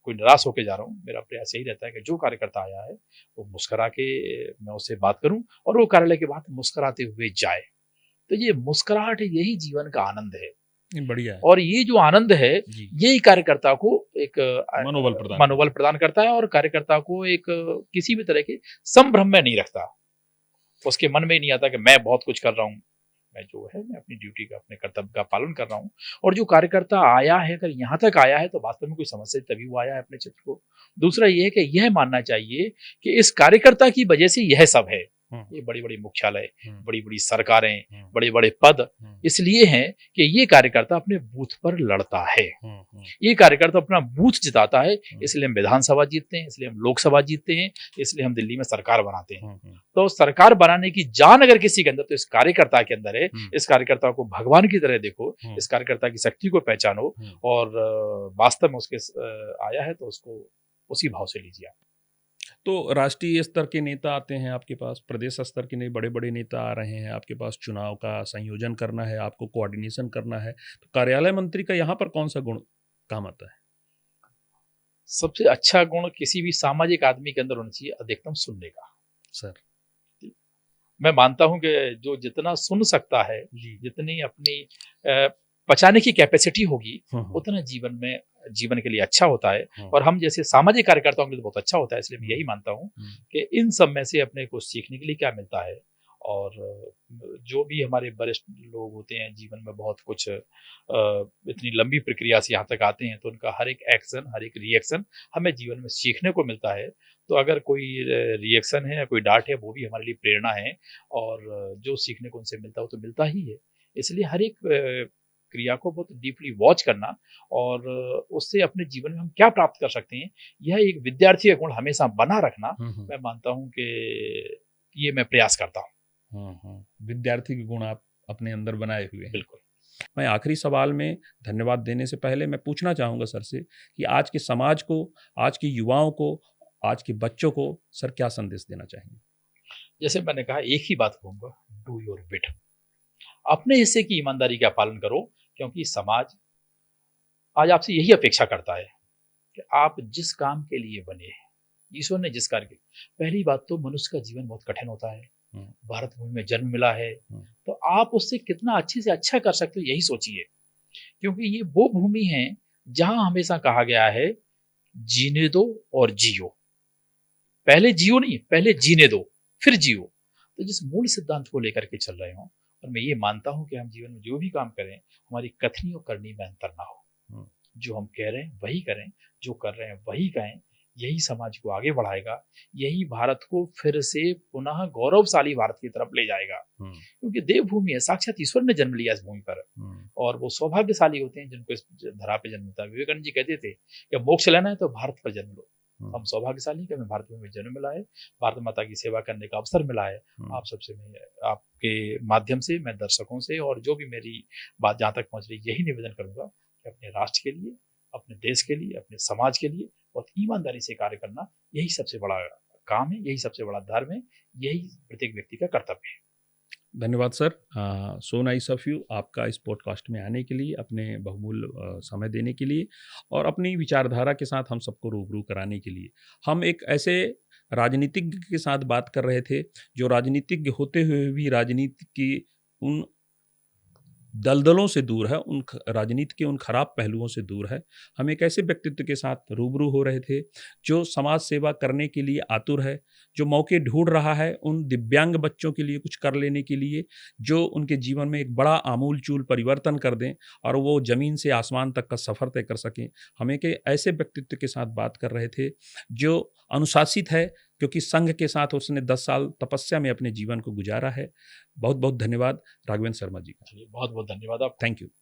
कोई निराश होकर जा रहा हूँ। मेरा प्रयास यही रहता है कि जो कार्यकर्ता आया है वो मुस्कुरा के मैं उससे बात करूं, और वो कार्यालय के बाद मुस्कुराते हुए जाए। तो ये मुस्कुराहट, यही जीवन का आनंद है। बढ़िया है। और ये जो आनंद है यही कार्यकर्ता को एक मनोबल प्रदान करता है, और कार्यकर्ता को एक किसी भी तरह के संभ्रम में नहीं रखता। उसके मन में ही नहीं आता कि मैं बहुत कुछ कर रहा हूँ, मैं जो है मैं अपनी ड्यूटी का, अपने कर्तव्य का पालन कर रहा हूँ। और जो कार्यकर्ता आया है, अगर यहाँ तक आया है तो वास्तव में कोई समस्या तभी वो आया है अपने क्षेत्र को। दूसरा ये है कि यह मानना चाहिए कि इस कार्यकर्ता की वजह से यह सब है। ये बड़ी बड़ी मुख्यालय, बड़ी बड़ी सरकारें, बड़े बड़े पद इसलिए हैं कि ये कार्यकर्ता अपने बूथ पर लड़ता है, ये कार्यकर्ता अपना बूथ जिताता है। इसलिए हम विधानसभा जीतते हैं, इसलिए हम लोकसभा जीतते हैं, इसलिए हम दिल्ली में सरकार बनाते हैं। तो सरकार बनाने की जान अगर किसी के अंदर, तो इस कार्यकर्ता के अंदर है। इस कार्यकर्ता को भगवान की तरह देखो, इस कार्यकर्ता की शक्ति को पहचानो, और वास्तव में उसके आया है तो उसको उसी भाव से लीजिए। तो राष्ट्रीय स्तर के नेता आते हैं आपके पास, प्रदेश स्तर के नहीं, बड़े बड़े नेता आ रहे हैं आपके पास, चुनाव का संयोजन करना है, आपको कोऑर्डिनेशन करना है, तो कार्यालय मंत्री का यहाँ पर कौन सा गुण काम आता है? सबसे अच्छा गुण किसी भी सामाजिक आदमी के अंदर होना चाहिए, अधिकतम सुनने का। सर, मैं मानता हूं कि जो जितना सुन सकता है, जी। जितनी अपनी पचाने की कैपेसिटी होगी, हाँ, हाँ। उतना जीवन के लिए अच्छा होता है। हाँ। और हम जैसे सामाजिक कार्यकर्ताओं के लिए बहुत अच्छा होता है। इसलिए मैं यही मानता हूं हुँ। कि इन सब में से अपने को सीखने के लिए क्या मिलता है। और जो भी हमारे वरिष्ठ लोग होते हैं जीवन में बहुत कुछ इतनी लंबी प्रक्रिया से यहाँ तक आते हैं, तो उनका हर एक एक्शन, हर एक रिएक्शन हमें जीवन में सीखने को मिलता है। तो अगर कोई रिएक्शन है या कोई डांट है, वो भी हमारे लिए प्रेरणा है। और जो सीखने को उनसे मिलता है वो तो मिलता ही है। इसलिए हर एक क्रिया को बहुत डीपली वॉच करना और उससे अपने जीवन में हम क्या प्राप्त कर सकते हैं, यह एक विद्यार्थी का गुण हमेशा बना रखना, मैं मानता हूं कि ये मैं प्रयास करता हूं। विद्यार्थी के गुण आप अपने अंदर बनाए हुए हैं। बिल्कुल। मैं आखिरी सवाल में धन्यवाद देने से पहले मैं पूछना चाहूँगा सर से कि आज के समाज को, आज के युवाओं को, आज के बच्चों को सर क्या संदेश देना चाहेंगे? जैसे मैंने कहा, एक ही बात कहूंगा, डू योर बिट। अपने हिस्से की ईमानदारी का पालन करो, क्योंकि समाज आज आपसे यही अपेक्षा करता है कि आप जिस काम के लिए बने हैं, ईश्वर ने जिस कार्य के, पहली बात तो मनुष्य का जीवन बहुत कठिन होता है। भारत भूमि में जन्म मिला है, तो आप उससे कितना अच्छे से अच्छा कर सकते हो यही सोचिए। क्योंकि ये वो भूमि है जहां हमेशा कहा गया है, जीने दो और जियो। पहले जियो नहीं, पहले जीने दो फिर जियो। तो जिस मूल सिद्धांत को लेकर के चल रहे हो, और मैं ये मानता हूं कि हम जीवन में जो भी काम करें, हमारी कथनी और करनी में अंतर ना हो। जो हम कह रहे हैं वही करें, जो कर रहे हैं वही कहें। यही समाज को आगे बढ़ाएगा, यही भारत को फिर से पुनः गौरवशाली भारत की तरफ ले जाएगा। क्योंकि देवभूमि है, साक्षात ईश्वर ने जन्म लिया इस भूमि पर। और वो सौभाग्यशाली होते हैं जिनको इस धरा पे जन्म मिलता है। विवेकानंद जी कहते थे कि मोक्ष लेना है तो भारत पर जन्म लो। हम सौभाग्यशाली कि हमें भारत में जन्म मिला है, भारत माता की सेवा करने का अवसर मिला है। आप सबसे मैं, आपके माध्यम से मैं दर्शकों से और जो भी मेरी बात जहाँ तक पहुँच रही, यही निवेदन करूंगा कि अपने राष्ट्र के लिए, अपने देश के लिए, अपने समाज के लिए बहुत ईमानदारी से कार्य करना, यही सबसे बड़ा काम है, यही सबसे बड़ा धर्म है, यही प्रत्येक व्यक्ति का कर्तव्य है। धन्यवाद sir. So nice of you, आपका इस पॉडकास्ट में आने के लिए, अपने बहुमूल्य समय देने के लिए और अपनी विचारधारा के साथ हम सबको रूबरू कराने के लिए। हम एक ऐसे राजनीतिज्ञ के साथ बात कर रहे थे जो राजनीतिज्ञ होते हुए भी राजनीति की उन दलदलों से दूर है, राजनीति के उन खराब पहलुओं से दूर है। हम एक ऐसे व्यक्तित्व के साथ रूबरू हो रहे थे जो समाज सेवा करने के लिए आतुर है, जो मौके ढूंढ रहा है उन दिव्यांग बच्चों के लिए कुछ कर लेने के लिए, जो उनके जीवन में एक बड़ा आमूल-चूल परिवर्तन कर दें और वो ज़मीन से आसमान तक का सफ़र तय कर सकें। हम एक ऐसे व्यक्तित्व के साथ बात कर रहे थे जो अनुशासित है, क्योंकि संघ के साथ उसने 10 साल तपस्या में अपने जीवन को गुजारा है। बहुत-बहुत धन्यवाद राघवेंद्र शर्मा जी का। बहुत बहुत धन्यवाद आपका। Thank you.